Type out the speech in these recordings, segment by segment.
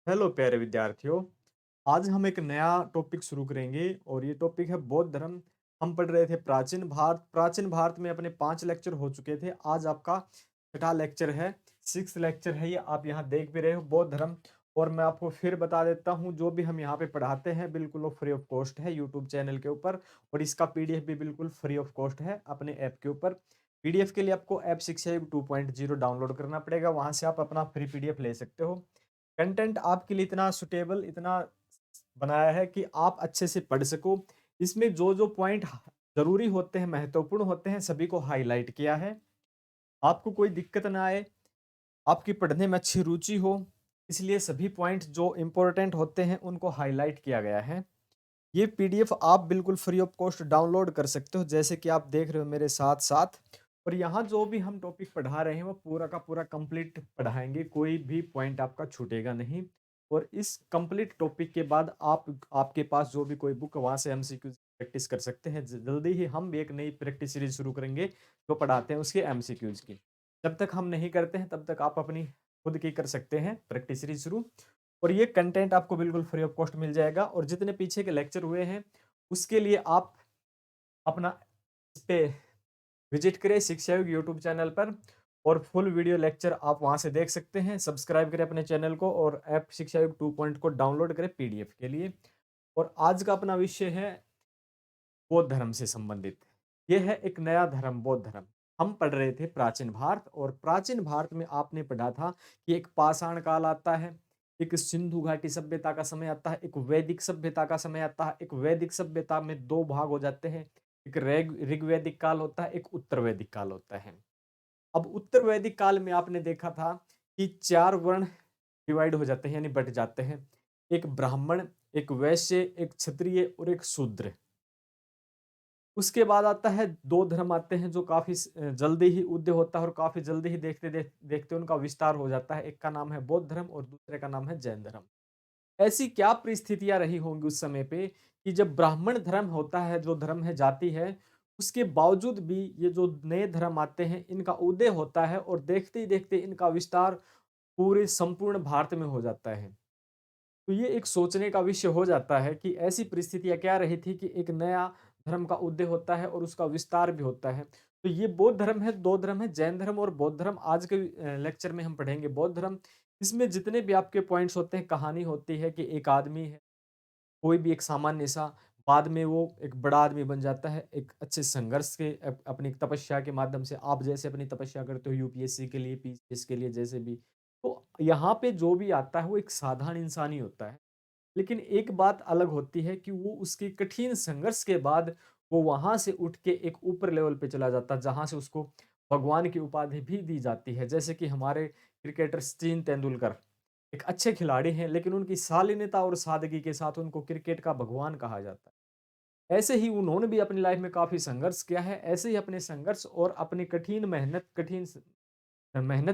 Hello प्यारे विद्यार्थियों। आज हम एक नया टॉपिक शुरू करेंगे और ये टॉपिक है बौद्ध धर्म। हम पढ़ रहे थे प्राचीन भारत में अपने 5 लेक्चर हो चुके थे। आज आपका छठा लेक्चर है, 6 लेक्चर है ये। आप यहाँ देख भी रहे हो बौद्ध धर्म। और मैं आपको फिर बता देता हूँ, जो भी हम यहाँ पे पढ़ाते हैं बिल्कुल वो फ्री ऑफ कॉस्ट है यूट्यूब चैनल के ऊपर। और इसका पीडीएफ भी बिल्कुल फ्री ऑफ कॉस्ट है अपने ऐप के ऊपर। पीडीएफ के लिए आपको ऐप शिक्षा युग 2.0 डाउनलोड करना पड़ेगा, वहां से आप अपना फ्री पीडीएफ ले सकते हो। कंटेंट आपके लिए इतना सुटेबल, इतना बनाया है कि आप अच्छे से पढ़ सको। इसमें जो जो पॉइंट जरूरी होते हैं, महत्वपूर्ण होते हैं, सभी को हाईलाइट किया है। आपको कोई दिक्कत ना आए, आपकी पढ़ने में अच्छी रुचि हो, इसलिए सभी पॉइंट जो इंपॉर्टेंट होते हैं उनको हाईलाइट किया गया है। ये पीडीएफ आप बिल्कुल फ्री ऑफ कॉस्ट डाउनलोड कर सकते हो, जैसे कि आप देख रहे हो मेरे साथ साथ। और यहाँ जो भी हम टॉपिक पढ़ा रहे हैं वो पूरा का पूरा कंप्लीट पढ़ाएंगे, कोई भी पॉइंट आपका छूटेगा नहीं। और इस कंप्लीट टॉपिक के बाद आपके पास जो भी कोई बुक, वहाँ से एमसीक्यू प्रैक्टिस कर सकते हैं। जल्दी ही हम भी एक नई प्रैक्टिस सीरीज शुरू करेंगे जो पढ़ाते हैं उसके एमसीक्यूज की। जब तक हम नहीं करते हैं तब तक आप अपनी खुद की कर सकते हैं प्रैक्टिस सीरीज शुरू। और ये कंटेंट आपको बिल्कुल फ्री ऑफ कॉस्ट मिल जाएगा। और जितने पीछे के लेक्चर हुए हैं उसके लिए आप अपना इस पे विजिट करें शिक्षा युग यूट्यूब चैनल पर। और फुल वीडियो लेक्चर आप वहां से देख सकते हैं। सब्सक्राइब करें अपने चैनल को और ऐप शिक्षा युग 2 को डाउनलोड करें पीडीएफ के लिए। और आज का अपना विषय है बौद्ध धर्म से संबंधित। यह है एक नया धर्म, बौद्ध धर्म। हम पढ़ रहे थे प्राचीन भारत, और प्राचीन भारत में आपने पढ़ा था कि एक पाषाण काल आता है, एक सिंधु घाटी सभ्यता का समय आता है, एक वैदिक सभ्यता का समय आता है। एक वैदिक सभ्यता में दो भाग हो जाते हैं, एक ऋग्वैदिक काल होता है, एक उत्तर वैदिक काल होता है। अब उत्तर वैदिक काल में आपने देखा था कि 4 वर्ण डिवाइड हो जाते हैं, यानी बट जाते हैं। एक ब्राह्मण, एक वैश्य, एक क्षत्रिय और एक शूद्र। उसके बाद आता है दो धर्म आते हैं जो काफी जल्दी ही उदय होता है और काफी जल्दी ही देखते उनका विस्तार हो जाता है। एक का नाम है बौद्ध धर्म और दूसरे का नाम है जैन धर्म। ऐसी क्या परिस्थितियां रही होंगी उस समय पे कि जब ब्राह्मण धर्म होता है, जो धर्म है जाति है, उसके बावजूद भी ये जो नए धर्म आते हैं इनका उदय होता है और देखते ही देखते इनका विस्तार पूरे संपूर्ण भारत में हो जाता है। तो ये एक सोचने का विषय हो जाता है कि ऐसी परिस्थितियां क्या रही थी कि एक नया धर्म का उदय होता है और उसका विस्तार भी होता है। तो ये बौद्ध धर्म है, दो धर्म है, जैन धर्म और बौद्ध धर्म। आज के लेक्चर में हम पढ़ेंगे बौद्ध धर्म। इसमें जितने भी आपके पॉइंट्स होते हैं, कहानी होती है कि एक आदमी है, कोई भी एक सामान्य सा, बाद में वो एक बड़ा आदमी बन जाता है, एक अच्छे संघर्ष के अपनी तपस्या के माध्यम से। आप जैसे अपनी तपस्या करते हो यूपीएससी के लिए, पीसीएस के लिए, जैसे भी। तो यहाँ पे जो भी आता है वो एक साधारण इंसान ही होता है। लेकिन एक बात अलग होती है कि वो उसके कठिन संघर्ष के बाद वो वहां से उठ के एक ऊपर लेवल पे चला जाता है, जहां से उसको भगवान की उपाधि भी दी जाती है। जैसे कि हमारे क्रिकेटर सचिन तेंदुलकर एक अच्छे खिलाड़ी हैं, लेकिन उनकी शालीनता और सादगी के साथ उनको क्रिकेट का भगवान कहा जाता है। ऐसे ही उन्होंने भी अपनी लाइफ में काफी संघर्ष किया है। ऐसे ही अपने संघर्ष और अपनी कठिन मेहनत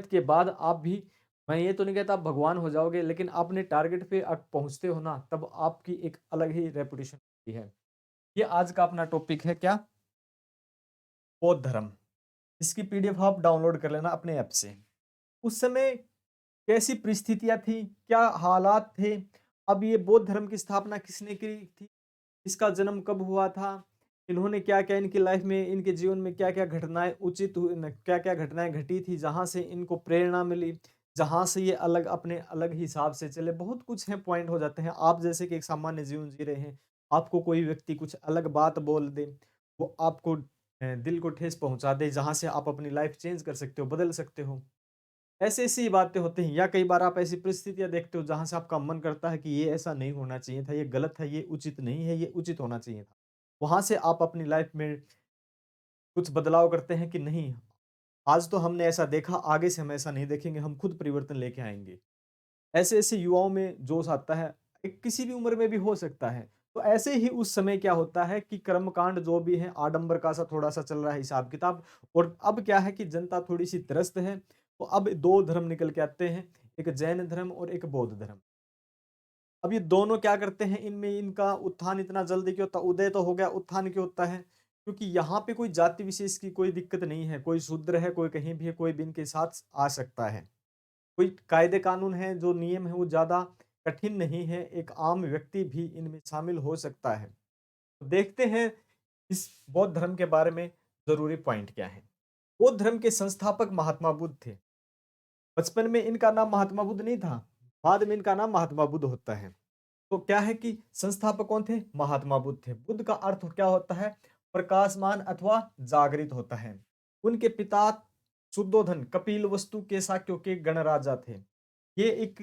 के बाद आप भी, मैं ये तो नहीं कहता आप भगवान हो जाओगे, लेकिन अपने टारगेट पे आप पहुंचते हो ना, तब आपकी एक अलग ही रेपुटेशन होती है। ये आज का अपना टॉपिक है क्या, बौद्ध धर्म। इसकी पीडीएफ आप डाउनलोड कर लेना अपने ऐप से। उस समय कैसी परिस्थितियां थी, क्या हालात थे, अब ये बौद्ध धर्म की स्थापना किसने की थी, इसका जन्म कब हुआ था, इन्होंने क्या-क्या इनकी लाइफ में, इनके जीवन में क्या-क्या घटनाएँ उचित हुई न, क्या-क्या घटनाएँ घटी थी, जहाँ से इनको प्रेरणा मिली, जहाँ से ये अलग अपने अलग हिसाब से चले। बहुत कुछ है, पॉइंट हो जाते हैं। आप जैसे कि एक सामान्य जीवन जी रहे हैं, आपको कोई व्यक्ति कुछ अलग बात बोल दे, वो आपको दिल को ठेस पहुँचा दे, जहाँ से आप अपनी लाइफ चेंज कर सकते हो, बदल सकते हो। ऐसी-ऐसी बातें होती हैं। या कई बार आप ऐसी परिस्थितियाँ देखते हो जहाँ से आपका मन करता है कि ये ऐसा नहीं होना चाहिए था, ये गलत है, ये उचित नहीं है, ये उचित होना चाहिए था। वहाँ से आप अपनी लाइफ में कुछ बदलाव करते हैं कि नहीं, आज तो हमने ऐसा देखा, आगे से हम ऐसा नहीं देखेंगे, हम खुद परिवर्तन लेके आएँगे। ऐसे-ऐसे युवाओं में जोश आता है, एक किसी भी उम्र में भी हो सकता है। तो ऐसे ही उस समय क्या होता है कि कर्मकांड जो भी है, आडंबर का सा थोड़ा-सा चल रहा है हिसाब-किताब। और अब क्या है कि जनता थोड़ी-सी त्रस्त है, तो अब 2 धर्म निकल के आते हैं, एक जैन धर्म और एक बौद्ध धर्म। अब ये दोनों क्या करते हैं, इनमें इनका उत्थान इतना जल्दी क्यों होता, उदय तो हो गया, उत्थान क्यों होता है? क्योंकि यहाँ पे कोई जाति विशेष की कोई दिक्कत नहीं है, कोई शूद्र है, कोई कहीं भी है, कोई भी इनके साथ आ सकता है। कोई कायदे कानून है, जो नियम है वो ज़्यादा कठिन नहीं है, एक आम व्यक्ति भी इनमें शामिल हो सकता है। तो देखते हैं इस बौद्ध धर्म के बारे में जरूरी पॉइंट क्या है। बौद्ध धर्म के संस्थापक महात्मा बुद्ध थे। बचपन में इनका नाम महात्मा बुद्ध नहीं था, बाद में इनका नाम महात्मा बुद्ध होता है। तो क्या है कि संस्थापक कौन थे? महात्मा बुद्ध थे। बुद्ध का अर्थ क्या होता है? प्रकाशमान अथवा जागृत होता है। उनके पिता शुद्धोधन कपिलवस्तु के शाक्यों के गणराजा थे। ये एक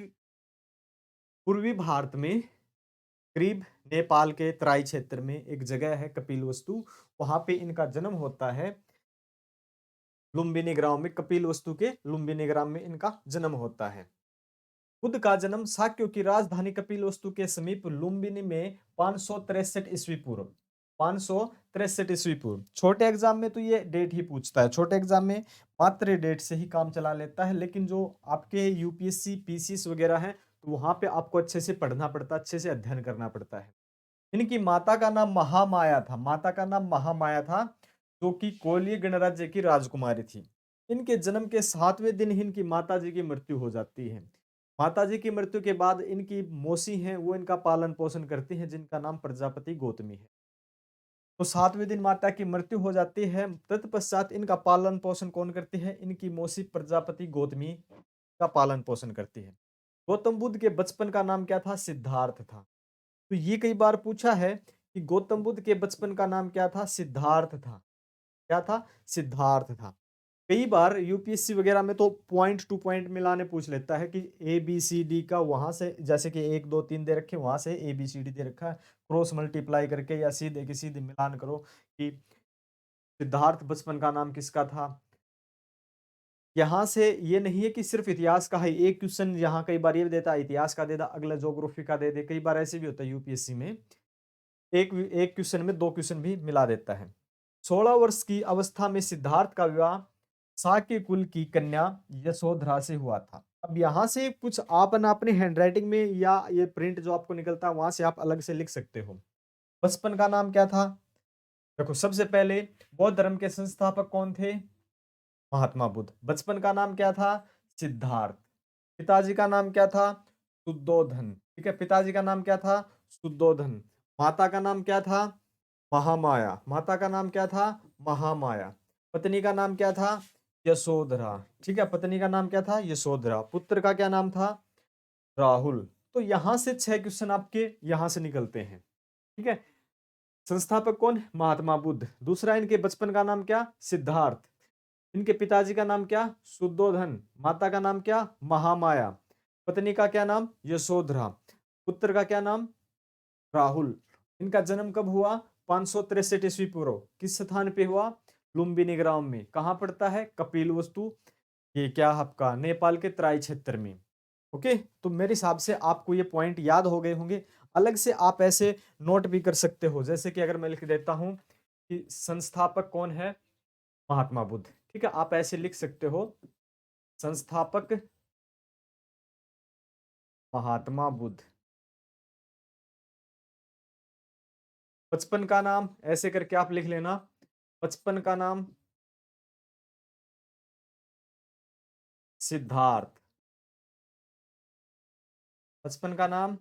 पूर्वी भारत में करीब नेपाल के तराई क्षेत्र में एक जगह है कपिलवस्तु, वहां पे इनका जन्म होता है। लुम्बिनी ग्राम में, कपिलवस्तु के लुम्बिनी ग्राम में इनका जन्म होता है। बुद्ध का जन्म शाक्यों की राजधानी कपिलवस्तु के समीप लुम्बिनी में 563 ईस्वी पूर्व, 563 ईस्वी पूर्व। छोटे एग्जाम में तो ये डेट ही पूछता है, छोटे एग्जाम में मात्र डेट से ही काम चला लेता है, लेकिन जो आपके यूपीएससी पीसीएस वगैरह है तो वहां पे आपको अच्छे से पढ़ना पड़ता है, अच्छे से अध्ययन करना पड़ता है। इनकी माता का नाम महामाया था, माता का नाम महामाया था, जो कि कोलीय गणराज्य की राजकुमारी थी। इनके जन्म के 7वें दिन ही इनकी माताजी की मृत्यु हो जाती है। माताजी की मृत्यु के बाद इनकी मौसी हैं, वो इनका पालन पोषण करती हैं, जिनका नाम प्रजापति गौतमी है। तो 7वें दिन माता की मृत्यु हो जाती है। तत्पश्चात इनका पालन पोषण कौन करती है? इनकी मौसी प्रजापति गौतमी का पालन पोषण करती है। गौतम बुद्ध के बचपन का नाम क्या था? सिद्धार्थ था। तो ये कई बार पूछा है कि गौतम बुद्ध के बचपन का नाम क्या था? सिद्धार्थ था। क्या था? सिद्धार्थ था। कई बार यूपीएससी वगैरह में तो पॉइंट टू पॉइंट मिलाने पूछ लेता है कि ए बी सी डी का वहां से, जैसे कि 1 2 3 दे रखे, वहां से ए बी सी डी दे रखा है, क्रॉस मल्टीप्लाई करके या सीधे की सीधे मिलान करो कि सिद्धार्थ बचपन का नाम किसका था। यहाँ से ये नहीं है कि सिर्फ इतिहास का है, एक क्वेश्चन यहाँ कई बार ये देता है इतिहास का दे दा, अगला ज्योग्राफी का दे दे, कई बार ऐसे भी होता है यूपीएससी में, एक एक क्वेश्चन में 2 क्वेश्चन भी मिला देता है। 16 वर्ष की अवस्था में सिद्धार्थ का विवाह शाक्य कुल की कन्या यशोधरा से हुआ था। अब यहाँ से कुछ आप ना अपने हैंडराइटिंग में या ये प्रिंट जो आपको निकलता है वहां से आप अलग से लिख सकते हो। बचपन का नाम क्या था? देखो, सबसे पहले बौद्ध धर्म के संस्थापक कौन थे? महात्मा बुद्ध। बचपन का नाम क्या था? सिद्धार्थ। पिताजी का नाम क्या था? शुद्धोधन। ठीक है, पिताजी का नाम क्या था? शुद्धोधन। माता का नाम क्या था? महामाया। माता का नाम क्या था? महामाया। पत्नी का नाम क्या था? यशोधरा। ठीक है, पत्नी का नाम क्या था? यशोधरा। पुत्र का क्या नाम था? राहुल। तो यहां से 6 क्वेश्चन आपके यहां से निकलते हैं। ठीक है, संस्थापक कौन? महात्मा बुद्ध। दूसरा, इनके बचपन का नाम क्या? सिद्धार्थ। इनके पिताजी का नाम क्या? शुद्धोधन। माता का नाम क्या? महामाया। पत्नी का क्या नाम? यशोधरा। पुत्र का क्या नाम? राहुल। इनका जन्म कब हुआ? 563 ईस्वी पूर्व। किस स्थान पे हुआ? लुम्बिनी ग्राम में। कहाँ पड़ता है? कपिलवस्तु, ये क्या आपका नेपाल के तराई क्षेत्र में। ओके, तो मेरे हिसाब से आपको ये पॉइंट याद हो गए होंगे। अलग से आप ऐसे नोट भी कर सकते हो, जैसे कि अगर मैं लिख देता हूं कि संस्थापक कौन है? महात्मा बुद्ध। ठीक है, आप ऐसे लिख सकते हो, संस्थापक महात्मा बुद्ध। बचपन का नाम ऐसे करके आप लिख लेना, बचपन का नाम सिद्धार्थ। बचपन का नाम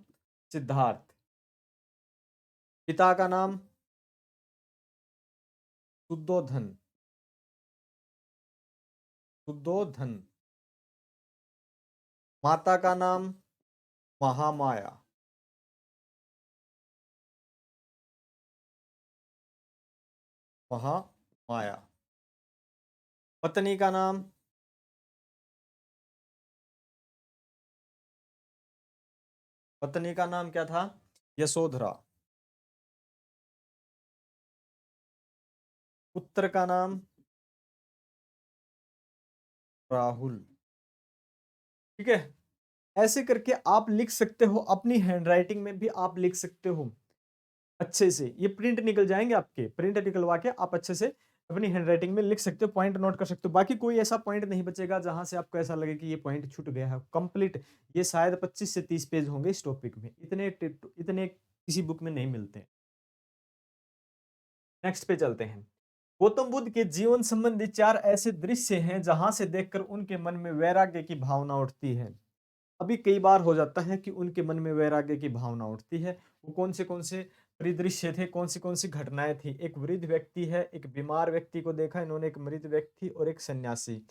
सिद्धार्थ। पिता का नाम शुद्धोधन। शुद्धोधन। माता का नाम महामाया। महामाया। पत्नी का नाम पत्नी का नाम क्या था? यशोधरा। पुत्र का नाम राहुल। ठीक है, ऐसे करके आप लिख सकते हो, अपनी हैंडराइटिंग में भी आप लिख सकते हो अच्छे से। ये प्रिंट निकल जाएंगे आपके, प्रिंट निकलवा के आप अच्छे से अपनी हैंडराइटिंग में लिख सकते हो, पॉइंट नोट कर सकते हो। बाकी कोई ऐसा पॉइंट नहीं बचेगा जहां से आपको ऐसा लगे कि ये पॉइंट छूट गया है। कंप्लीट ये शायद 25 से 30 पेज होंगे इस टॉपिक में, इतने इतने किसी बुक में नहीं मिलते। नेक्स्ट पे चलते हैं। गौतम बुद्ध के जीवन संबंधी 4 ऐसे दृश्य हैं जहां से देखकर उनके मन में वैराग्य की भावना उठती है। अभी कई बार हो जाता है कि उनके मन में वैराग्य की भावना उठती है। वो कौन से परिदृश्य थे, कौन सी घटनाएँ थी। एक वृद्ध व्यक्ति है, एक बीमार व्यक्ति को देखा इन्होंने, एक मृत व्यक्ति और एक सन्यासी।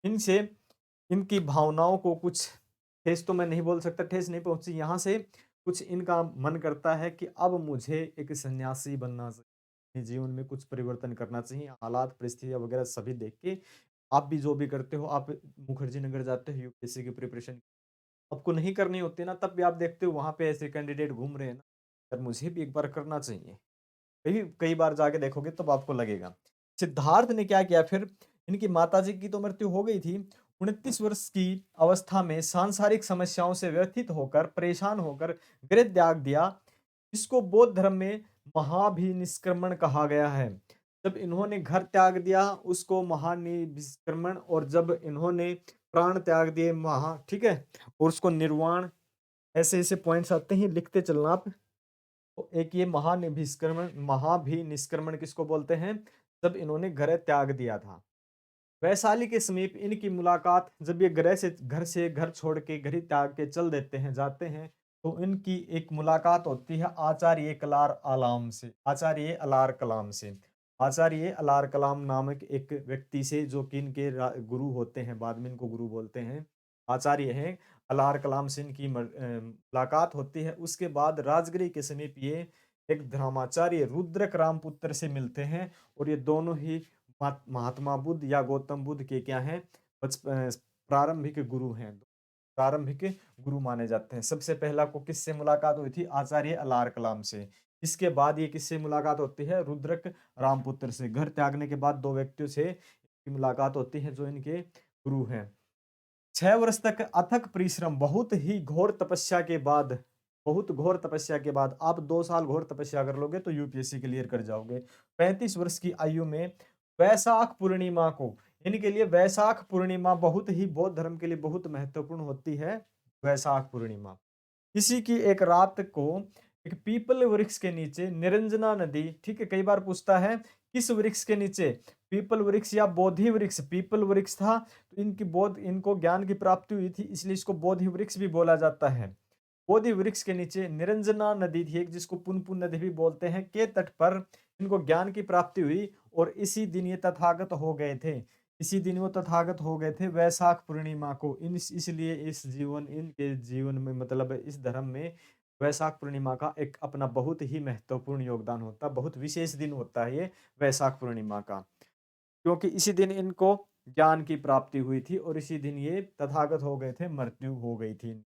इनसे इनकी भावनाओं को कुछ ठेस तो मैं नहीं बोल सकता, ठेस नहीं पहुँची। यहाँ से कुछ इनका मन करता है कि अब मुझे एक सन्यासी बनना चाहिए। अपने जीवन में कुछ परिवर्तन करना चाहिए। हालात, परिस्थितियाँ वगैरह सभी देख के आप भी जो भी करते हो, आप मुखर्जी नगर जाते हो यूपीएससी की प्रिपरेशन आपको नहीं करनी होती ना, तब भी आप देखते हो वहाँ पे ऐसे कैंडिडेट घूम रहे हैं ना, यार मुझे भी एक बार करना चाहिए। कई कई बार जाके देखोगे तब आपको लगेगा। सिद्धार्थ ने क्या किया फिर, इनकी माताजी की तो मृत्यु हो गई थी। 29 वर्ष की अवस्था में सांसारिक समस्याओं से व्यथित होकर, परेशान होकर गृह त्याग दिया। इसको बौद्ध धर्म में महाभिनिष्क्रमण कहा गया है। जब इन्होंने घर त्याग दिया उसको महानिष्क्रमण, और जब इन्होंने प्राण त्याग दिए ठीक है, और उसको निर्वाण, ऐसे-ऐसे पॉइंट्स आते हैं, लिखते चलना आप। तो एक ये महाभिनिष्क्रमण किसको बोलते हैं? जब इन्होंने घर त्याग दिया था। वैशाली के समीप इनकी मुलाकात, जब ये घर छोड़ के घर ही त्याग के चल देते हैं, जाते हैं, तो इनकी एक मुलाकात होती है आचार्य अलार कलाम से। आचार्य अलार कलाम नामक एक व्यक्ति से, जो कि इनके गुरु होते हैं, बाद में इनको गुरु बोलते हैं, आचार्य हैं। अलार कलाम से इनकी मुलाकात होती है। उसके बाद राजगिरी के समीप ये एक धर्माचार्य रुद्रक रामपुत्र से मिलते हैं, और ये दोनों ही महात्मा बुद्ध या गौतम बुद्ध के क्या हैं, प्रारंभिक गुरु हैं, प्रारंभिक गुरु माने जाते हैं। सबसे पहला को किससे मुलाकात हुई थी? आचार्य अलार कलाम से। इसके बाद ये किससे मुलाकात होती है? रुद्रक रामपुत्र से। घर त्यागने के बाद दो व्यक्तियों से इनकी मुलाकात होती है जो इनके गुरु हैं। 6 वर्ष तक अथक परिश्रम, बहुत घोर तपस्या के बाद आप 2 साल घोर तपस्या कर लोगे तो यूपीएससी क्लियर कर जाओगे। 35 वर्ष की आयु में वैशाख पूर्णिमा को, इनके लिए वैशाख पूर्णिमा बहुत ही बौद्ध धर्म के लिए बहुत महत्वपूर्ण होती है। वैशाख पूर्णिमा, इसी की एक रात को एक पीपल वृक्ष के नीचे निरंजना नदी, ठीक है, कई बार पूछता है किस वृक्ष के नीचे, पीपल वृक्ष या बोधि वृक्ष। पीपल वृक्ष था तो इनको ज्ञान की प्राप्ति हुई थी, इसलिए इसको बोधि वृक्ष भी बोला जाता है। बोधि वृक्ष के नीचे निरंजना नदी थी एक, जिसको पुनपुन नदी भी बोलते हैं, के तट पर इनको ज्ञान की प्राप्ति हुई, और इसी दिन ये तथागत हो गए थे। इसी दिन वो तथागत हो गए थे, वैशाख पूर्णिमा को। इसलिए इनके जीवन में, मतलब इस धर्म में वैशाख पूर्णिमा का एक अपना बहुत ही महत्वपूर्ण योगदान होता है, बहुत विशेष दिन होता है ये वैशाख पूर्णिमा का, क्योंकि इसी दिन इनको ज्ञान की प्राप्ति हुई थी, और इसी दिन ये तथागत हो गए थे, मृत्यु हो गई थी।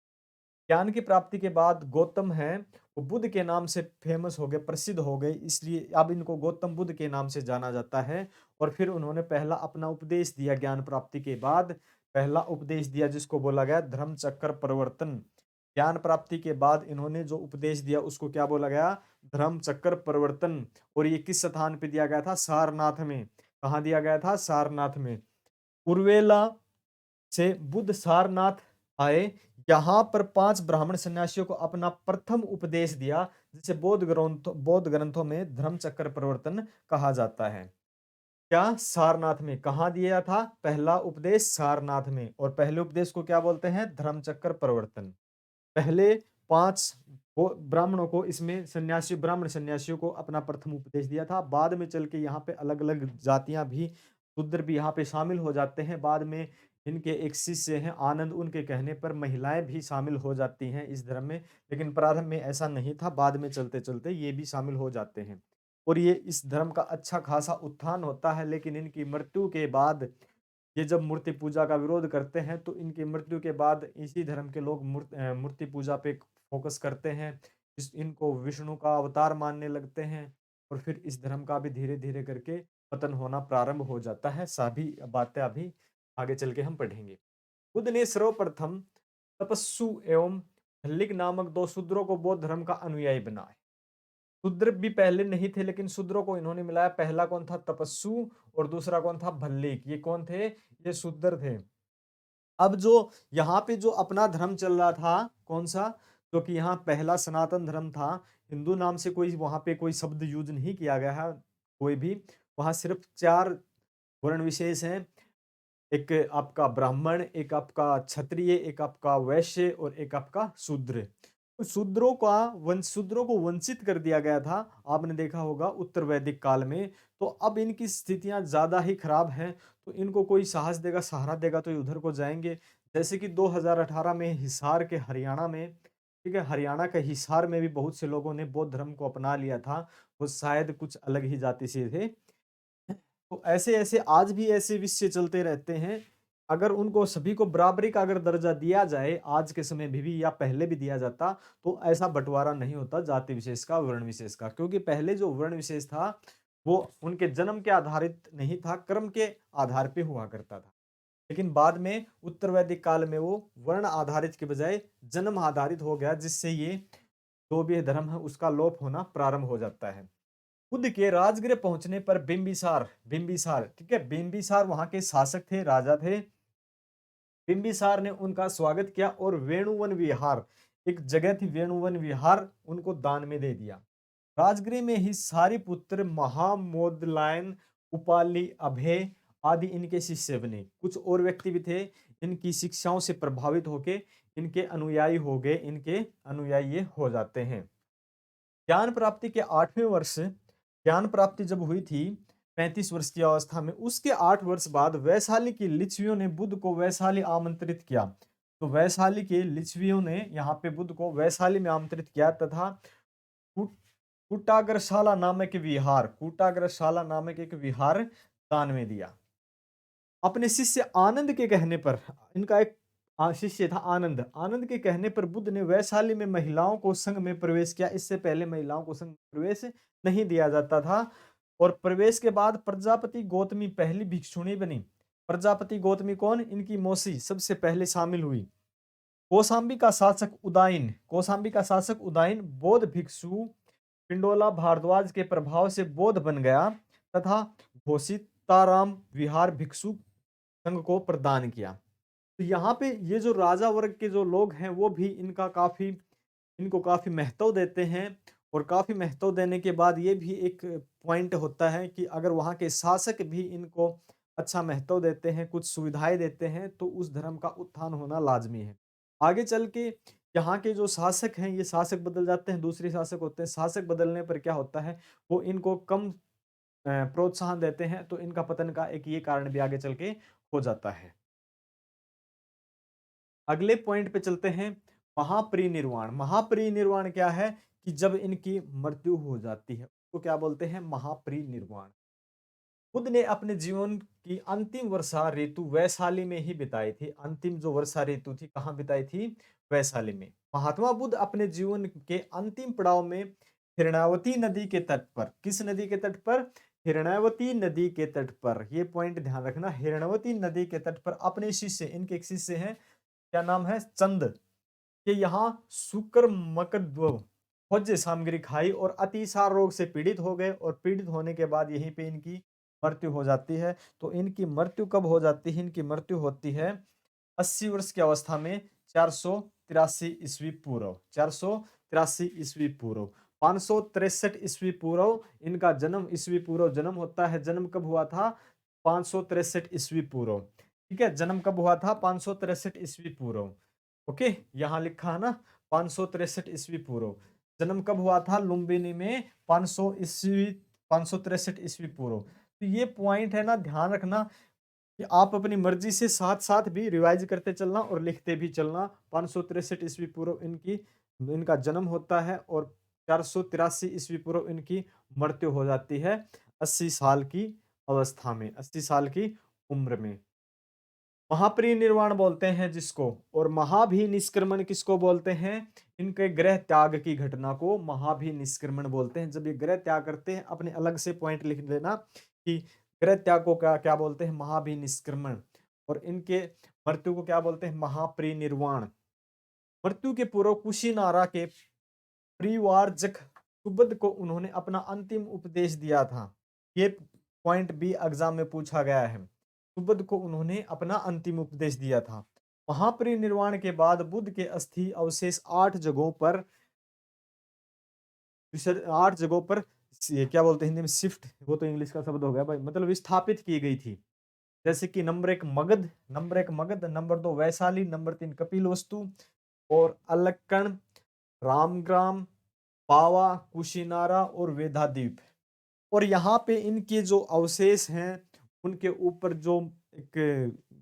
ज्ञान की प्राप्ति के बाद गौतम हैं, वो बुद्ध के नाम से फेमस हो गए, प्रसिद्ध हो गए, इसलिए अब इनको गौतम बुद्ध के नाम से जाना जाता है। और फिर उन्होंने पहला अपना उपदेश दिया ज्ञान प्राप्ति के बाद, पहला उपदेश दिया जिसको बोला गया धर्म चक्र परिवर्तन। ज्ञान प्राप्ति के बाद इन्होंने जो उपदेश दिया उसको क्या बोला गया? धर्म चक्र परिवर्तन। और ये किस स्थान पे दिया गया था? सारनाथ में। कहाँ दिया गया था? सारनाथ में। उर्वेला से बुद्ध सारनाथ आए, यहाँ पर 5 ब्राह्मण सन्यासियों को अपना प्रथम उपदेश दिया, जिसे बौद्ध ग्रंथों में धर्म चक्र परिवर्तन कहा जाता है। क्या? सारनाथ में। कहाँ दिया था पहला उपदेश? सारनाथ में। और पहले उपदेश को क्या बोलते हैं? धर्म चक्र परिवर्तन। पहले 5 ब्राह्मणों को, इसमें ब्राह्मण सन्यासियों को अपना प्रथम उपदेश दिया था। बाद में चल के यहाँ पे अलग-अलग जातियाँ भी, शूद्र भी यहाँ पे शामिल हो जाते हैं। बाद में इनके एक शिष्य हैं आनंद, उनके कहने पर महिलाएं भी शामिल हो जाती हैं इस धर्म में। लेकिन प्रारंभ में ऐसा नहीं था, बाद में चलते-चलते ये भी शामिल हो जाते हैं। और ये इस धर्म का अच्छा खासा उत्थान होता है। लेकिन इनकी मृत्यु के बाद, ये जब मूर्ति पूजा का विरोध करते हैं, तो इनकी मृत्यु के बाद इसी धर्म के लोग मूर्ति पूजा पे फोकस करते हैं। इनको विष्णु का अवतार मानने लगते हैं, और फिर इस धर्म का भी धीरे-धीरे करके पतन होना प्रारंभ हो जाता है। सभी बातें अभी आगे चल के हम पढ़ेंगे। बुद्ध ने सर्वप्रथम तपस्सु एवं हल्लिक नामक 2 शूद्रों को बौद्ध धर्म का अनुयायी बनाया। शूद्र भी पहले नहीं थे, लेकिन शूद्रों को इन्होंने मिलाया। पहला कौन था? तपस्सु, और दूसरा कौन था? भल्लिक। ये कौन थे? ये शूद्र थे। अब जो यहाँ पे जो अपना धर्म चल रहा था, कौन सा? जो कि यहाँ पहला सनातन धर्म था। हिंदू नाम से कोई वहाँ पे कोई शब्द यूज नहीं किया गया है, कोई भी। वहाँ सिर्फ 4 वर्ण विशेष हैं। एक आपका ब्राह्मण, एक आपका क्षत्रिय, एक आपका वैश्य और एक आपका शूद्र। तो शूद्रों को वंचित कर दिया गया था, आपने देखा होगा उत्तर वैदिक काल में। तो अब इनकी स्थितियां ज्यादा ही खराब हैं, तो इनको कोई साहस देगा, सहारा देगा तो ये उधर को जाएंगे। जैसे कि 2018 में हिसार के हरियाणा में, ठीक है, हरियाणा के हिसार में भी बहुत से लोगों ने बौद्ध धर्म को अपना लिया था। वो शायद कुछ अलग ही जाति से थे। तो ऐसे ऐसे आज भी ऐसे विषय चलते रहते हैं। अगर उनको सभी को बराबरी का अगर दर्जा दिया जाए आज के समय में भी या पहले भी दिया जाता, तो ऐसा बंटवारा नहीं होता जाति विशेष का, वर्ण विशेष का। क्योंकि पहले जो वर्ण विशेष था वो उनके जन्म के आधारित नहीं था, कर्म के आधार पे हुआ करता था। लेकिन बाद में उत्तर वैदिक काल में वो वर्ण आधारित के बजाय जन्म आधारित हो गया, जिससे ये जो भी धर्म है उसका लोप होना प्रारंभ हो जाता है। बुद्ध के राजगृह पहुंचने पर बिंबिसार बिंबिसार ठीक है, बिंबिसार वहां के शासक थे, राजा थे। बिंबिसार ने उनका स्वागत किया और वेणुवन विहार, एक जगह थी वेणुवन विहार, उनको दान में दे दिया। राजगृह में ही सारी पुत्र महामोदलायन, उपाली, अभय आदि इनके शिष्य बने। कुछ और व्यक्ति भी थे, इनकी शिक्षाओं से प्रभावित होके इनके अनुयायी हो गए, इनके अनुयायी ये हो जाते हैं। ज्ञान प्राप्ति के 8वें वर्ष, ज्ञान प्राप्ति जब हुई थी 35 वर्ष की अवस्था में, उसके 8 वर्ष बाद वैशाली की लिच्छवियों ने बुद्ध को वैशाली आमंत्रित किया। तो वैशाली के लिच्छवियों ने यहाँ पे बुद्ध को वैशाली में आमंत्रित किया तथा कूट- कूटाग्रशाला नामक विहार, कूटाग्रशाला नामक एक विहार दान में दिया। अपने शिष्य आनंद के कहने पर, इनका एक शिष्य था आनंद, आनंद के कहने पर बुद्ध ने वैशाली में महिलाओं को संघ में प्रवेश किया। इससे पहले महिलाओं को संघ में प्रवेश नहीं दिया जाता था। और प्रवेश के बाद प्रजापति गौतमी पहली भिक्षुणी बनी। प्रजापति गौतमी कौन? इनकी मौसी सबसे पहले शामिल हुई। कौशाम्बी का शासक उदयन बौद्ध भिक्षु पिंडोला भारद्वाज के प्रभाव से बौद्ध बन गया तथा घोषिताराम विहार भिक्षु संघ को प्रदान किया। तो यहाँ पे ये जो राजा वर्ग के जो लोग हैं वो भी इनको काफी महत्व देते हैं। और काफी महत्व देने के बाद ये भी एक पॉइंट होता है कि अगर वहाँ के शासक भी इनको अच्छा महत्व देते हैं, कुछ सुविधाएं देते हैं, तो उस धर्म का उत्थान होना लाजमी है। आगे चल के यहाँ के जो शासक हैं, ये शासक बदल जाते हैं, दूसरे शासक होते हैं। शासक बदलने पर क्या होता है, वो इनको कम प्रोत्साहन देते हैं, तो इनका पतन का एक ये कारण भी आगे चल के हो जाता है। अगले पॉइंट पे चलते हैं, महापरिनिर्वाण। महापरिनिर्वाण क्या है कि जब इनकी मृत्यु हो जाती है तो क्या बोलते हैं, महापरिनिर्वाण। बुद्ध ने अपने जीवन की अंतिम वर्षा ऋतु वैशाली में ही बिताई थी। अंतिम जो वर्षा ऋतु थी कहाँ बिताई थी? वैशाली में। महात्मा बुद्ध अपने जीवन के अंतिम पड़ाव में हिरणावती नदी के तट पर, किस नदी के तट पर? हिरणावती नदी के तट पर। ये पॉइंट ध्यान रखना, हिरणावती नदी के तट पर अपने शिष्य, इनके एक शिष्य हैं, क्या नाम है? चंद, के यहाँ शुक्र मकद्व भोज्य सामग्री खाई और अतिसार रोग से पीड़ित हो गए। और पीड़ित होने के बाद यहीं पे इनकी मृत्यु हो जाती है। तो इनकी मृत्यु कब हो जाती है? इनकी मृत्यु होती है 80 वर्ष की अवस्था में, 483 ईस्वी पूर्व, 483 ईस्वी पूर्व। 563 ईस्वी पूर्व इनका जन्म, ईस्वी पूर्व जन्म होता है। जन्म कब हुआ था? 563 ईस्वी पूर्व। ठीक है, जन्म कब हुआ था? 563 ईस्वी पूर्व। ओके, यहाँ लिखा है ना 563 ईस्वी पूर्व। जन्म कब हुआ था? लुम्बिनी में 563 ईस्वी पूर्व। तो ये पॉइंट है ना, ध्यान रखना कि आप अपनी मर्जी से साथ साथ भी रिवाइज करते चलना और लिखते भी चलना। 563 ईस्वी पूर्व इनका जन्म होता है और 483 ईस्वी पूर्व इनकी मृत्यु हो जाती है 80 साल की अवस्था में, 80 साल की उम्र में। महापरिनिर्वाण बोलते हैं जिसको, और महाभिनिष्क्रमण किसको बोलते हैं? इनके गृह त्याग की घटना को महाभिनिष्क्रमण बोलते हैं। जब ये गृह त्याग करते हैं, अपने अलग से पॉइंट लिख लेना कि गृह त्याग को क्या क्या बोलते हैं? महाभिनिष्क्रमण। और इनके मृत्यु को क्या बोलते हैं? महापरिनिर्वाण। मृत्यु के पूर्व कुशीनारा के परिवारजक सुबुद्ध को उन्होंने अपना अंतिम उपदेश दिया था। ये पॉइंट भी एग्जाम में पूछा गया है। सुबुद्ध को उन्होंने अपना अंतिम उपदेश दिया था। महापरिनिर्वाण के बाद बुद्ध के अस्थि अवशेष 8 जगहों पर क्या बोलते हैं हिंदी में, शिफ्ट, वो तो इंग्लिश का शब्द हो गया भाई, मतलब विस्थापित की गई थी। जैसे कि number 1 Magadha, number 2 Vaishali, number 3 Kapilavastu और अलक्कण, रामग्राम, पावा, कुशिनारा और वेदाद्वीप। और यहाँ पे इनके जो अवशेष हैं, उनके ऊपर जो एक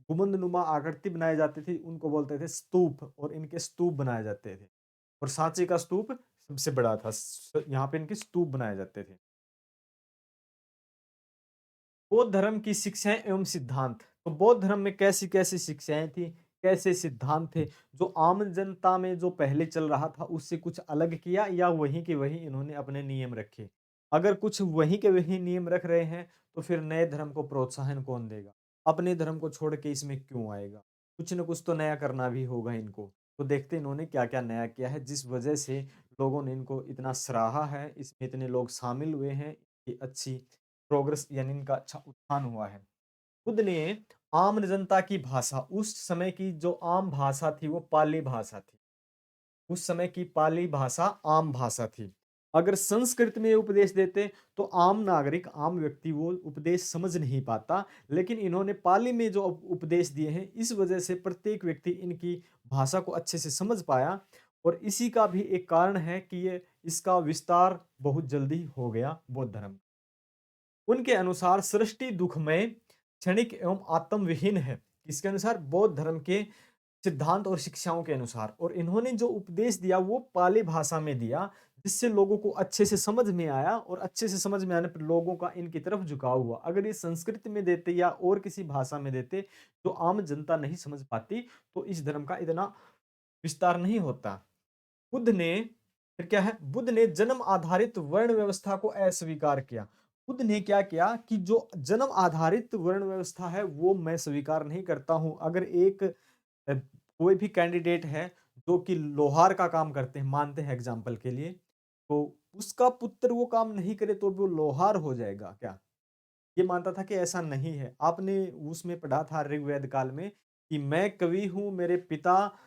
गुंबदनुमा आकृति बनाई जाती थी, उनको बोलते थे स्तूप, और इनके स्तूप बनाए जाते थे। और सांची का स्तूप सबसे बड़ा था। यहाँ पे इनके स्तूप बनाए जाते थे। बौद्ध धर्म की शिक्षाएं एवं सिद्धांत। तो बौद्ध धर्म में कैसी कैसी शिक्षाएं थी, कैसे सिद्धांत थे, जो आम जनता में जो पहले चल रहा था उससे कुछ अलग किया, या वहीं के वहीं इन्होंने अपने नियम रखे। अगर कुछ वहीं के वहीं नियम रख रहे हैं तो फिर नए धर्म को प्रोत्साहन कौन देगा? अपने धर्म को छोड़ के इसमें क्यों आएगा? कुछ न कुछ तो नया करना भी होगा इनको। तो देखते इन्होंने क्या क्या नया किया है, जिस वजह से लोगों ने इनको इतना सराहा है, इसमें इतने लोग शामिल हुए हैं, ये अच्छी प्रोग्रेस यानी इनका अच्छा उत्थान हुआ है। बुद्ध ने आम जनता की भाषा, उस समय की जो आम भाषा थी वो पाली भाषा थी। उस समय की पाली भाषा आम भाषा थी। अगर संस्कृत में उपदेश देते तो आम नागरिक, आम व्यक्ति वो उपदेश समझ नहीं पाता, लेकिन इन्होंने पाली में जो उपदेश दिए हैं, इस वजह से प्रत्येक व्यक्ति इनकी भाषा को अच्छे से समझ पाया। और इसी का भी एक कारण है कि ये इसका विस्तार बहुत जल्दी हो गया बौद्ध धर्म। उनके अनुसार सृष्टि दुखमय, क्षणिक एवं आत्मविहीन है। इसके अनुसार बौद्ध धर्म के सिद्धांत और शिक्षाओं के अनुसार, और इन्होंने जो उपदेश दिया वो पाली भाषा में दिया, जिससे लोगों को अच्छे से समझ में आया, और अच्छे से समझ में आने पर लोगों का इनकी तरफ झुकाव हुआ। अगर ये संस्कृत में देते या और किसी भाषा में देते जो आम जनता नहीं समझ पाती, तो इस धर्म का इतना विस्तार नहीं होता। बुद्ध ने फिर क्या है, बुद्ध ने जन्म आधारित वर्ण व्यवस्था को अस्वीकार किया। बुद्ध ने क्या किया कि जो जन्म आधारित वर्ण व्यवस्था है वो मैं स्वीकार नहीं करता हूं। अगर एक कोई भी कैंडिडेट है जो कि लोहार का काम करते हैं, मानते हैं एग्जाम्पल के लिए, तो उसका पुत्र वो काम नहीं करे तो वो लोहार हो जाएगा क्या? ये मानता था कि ऐसा नहीं है। आपने उसमें पढ़ा था ऋग्वेद काल में कि मैं कवि हूँ, मेरे पिता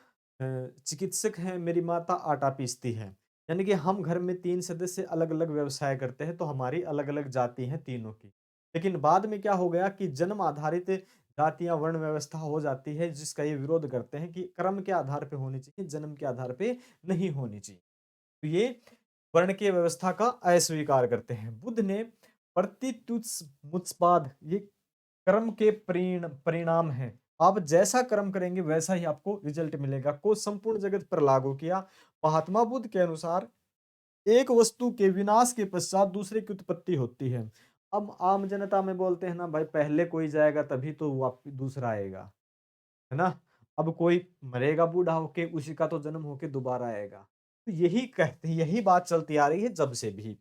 चिकित्सक हैं, मेरी माता आटा पीसती है। यानी कि हम घर में 3 सदस्य अलग-अलग व्यवसाय करते हैं, तो हमारी अलग-अलग जाति हैं तीनों की। लेकिन बाद में क्या हो गया कि जन्म आधारित जातियाँ वर्ण व्यवस्था हो जाती है, जिसका ये विरोध करते हैं कि कर्म के आधार पे होनी चाहिए, जन्म के आधार पे नहीं होनी चाहिए। तो ये वर्ण की व्यवस्था का अस्वीकार करते हैं। बुद्ध ने प्रतितुच्छ मुत्सपाद, ये कर्म के परिणाम है। आप जैसा कर्म करेंगे वैसा ही आपको रिजल्ट मिलेगा, को संपूर्ण जगत पर लागू किया। महात्मा बुद्ध के अनुसार एक वस्तु के विनाश के पश्चात दूसरे की उत्पत्ति होती है। अब आम जनता में बोलते हैं ना भाई, पहले कोई जाएगा तभी तो दूसरा आएगा, है ना? अब कोई मरेगा बूढ़ा होके, उसी का तो जन्म होके दोबारा आएगा। तो यही कहते हैं, यही बात चलती आ रही है जब से भी।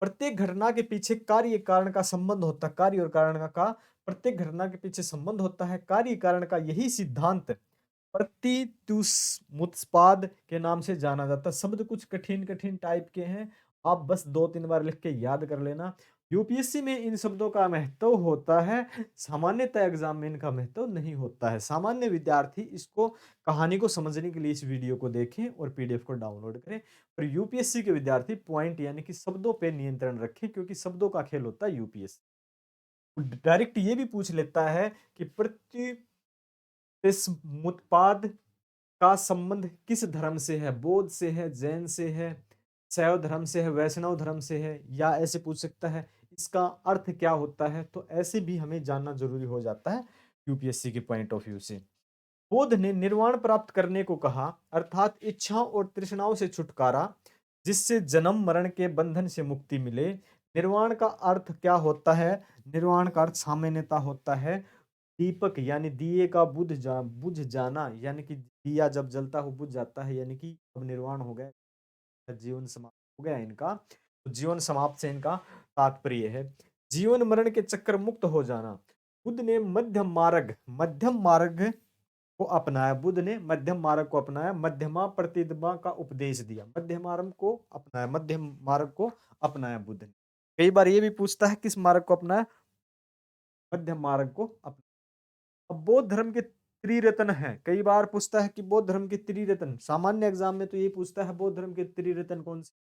प्रत्येक घटना के पीछे कार्य कारण का संबंध होता है, कार्य और कारण का प्रत्येक घटना के पीछे संबंध होता है, कार्य कारण का यही सिद्धांत प्रतितुस्मुत्पाद के नाम से जाना जाता है। शब्द कुछ कठिन कठिन टाइप के हैं, आप बस 2-3 बार लिख के याद कर लेना। यूपीएससी में इन शब्दों का महत्व होता है, सामान्यतः एग्जाम में इनका महत्व नहीं होता है। सामान्य विद्यार्थी इसको, कहानी को समझने के लिए इस वीडियो को देखें और पीडीएफ को डाउनलोड करें। और यूपीएससी के विद्यार्थी पॉइंट यानी कि शब्दों पे नियंत्रण रखें, क्योंकि शब्दों का खेल होता है यूपीएससी। डायरेक्ट ये भी पूछ लेता है कि प्रतिमुत्पाद का संबंध किस धर्म से है? बौद्ध से है, जैन से है, शैव धर्म से है, वैष्णव धर्म से है, या ऐसे पूछ सकता है इसका अर्थ क्या होता है? तो ऐसे भी हमें जानना जरूरी हो जाता है यूपीएससी के पॉइंट ऑफ व्यू से। बुद्ध ने निर्वाण प्राप्त करने को कहा, अर्थात इच्छाओं और तृष्णाओं से छुटकारा, जिससे जन्म मरण के बंधन से मुक्ति मिले। निर्वाण का अर्थ क्या होता है? निर्वाण का अर्थ सामान्यता होता है दीपक, यानी दिए का बुझ जाना, यानी कि दिया जब जलता है बुझ जाता है, यानी कि अब निर्वाण हो गया, जीवन समाप्त हो गया इनका। तो जीवन समाप्त से इनका तात्पर्य है जीवन मरण के चक्कर मुक्त हो जाना। बुद्ध ने मध्यम मार्ग को अपनाया। बुद्ध ने मध्यम मार्ग को अपनाया, मध्यमा प्रतिमा का उपदेश दिया। मध्यम मार्ग को अपनाया, मध्यम मार्ग को अपनाया बुद्ध ने। कई बार ये भी पूछता है किस मार्ग को अपनाया? मध्यम मार्ग को अपनाया। अब बौद्ध धर्म के त्रिरत्न है, कई बार पूछता है कि बौद्ध धर्म के त्रिरत्न, सामान्य एग्जाम में तो ये पूछता है बौद्ध धर्म के त्रिरत्न कौन से?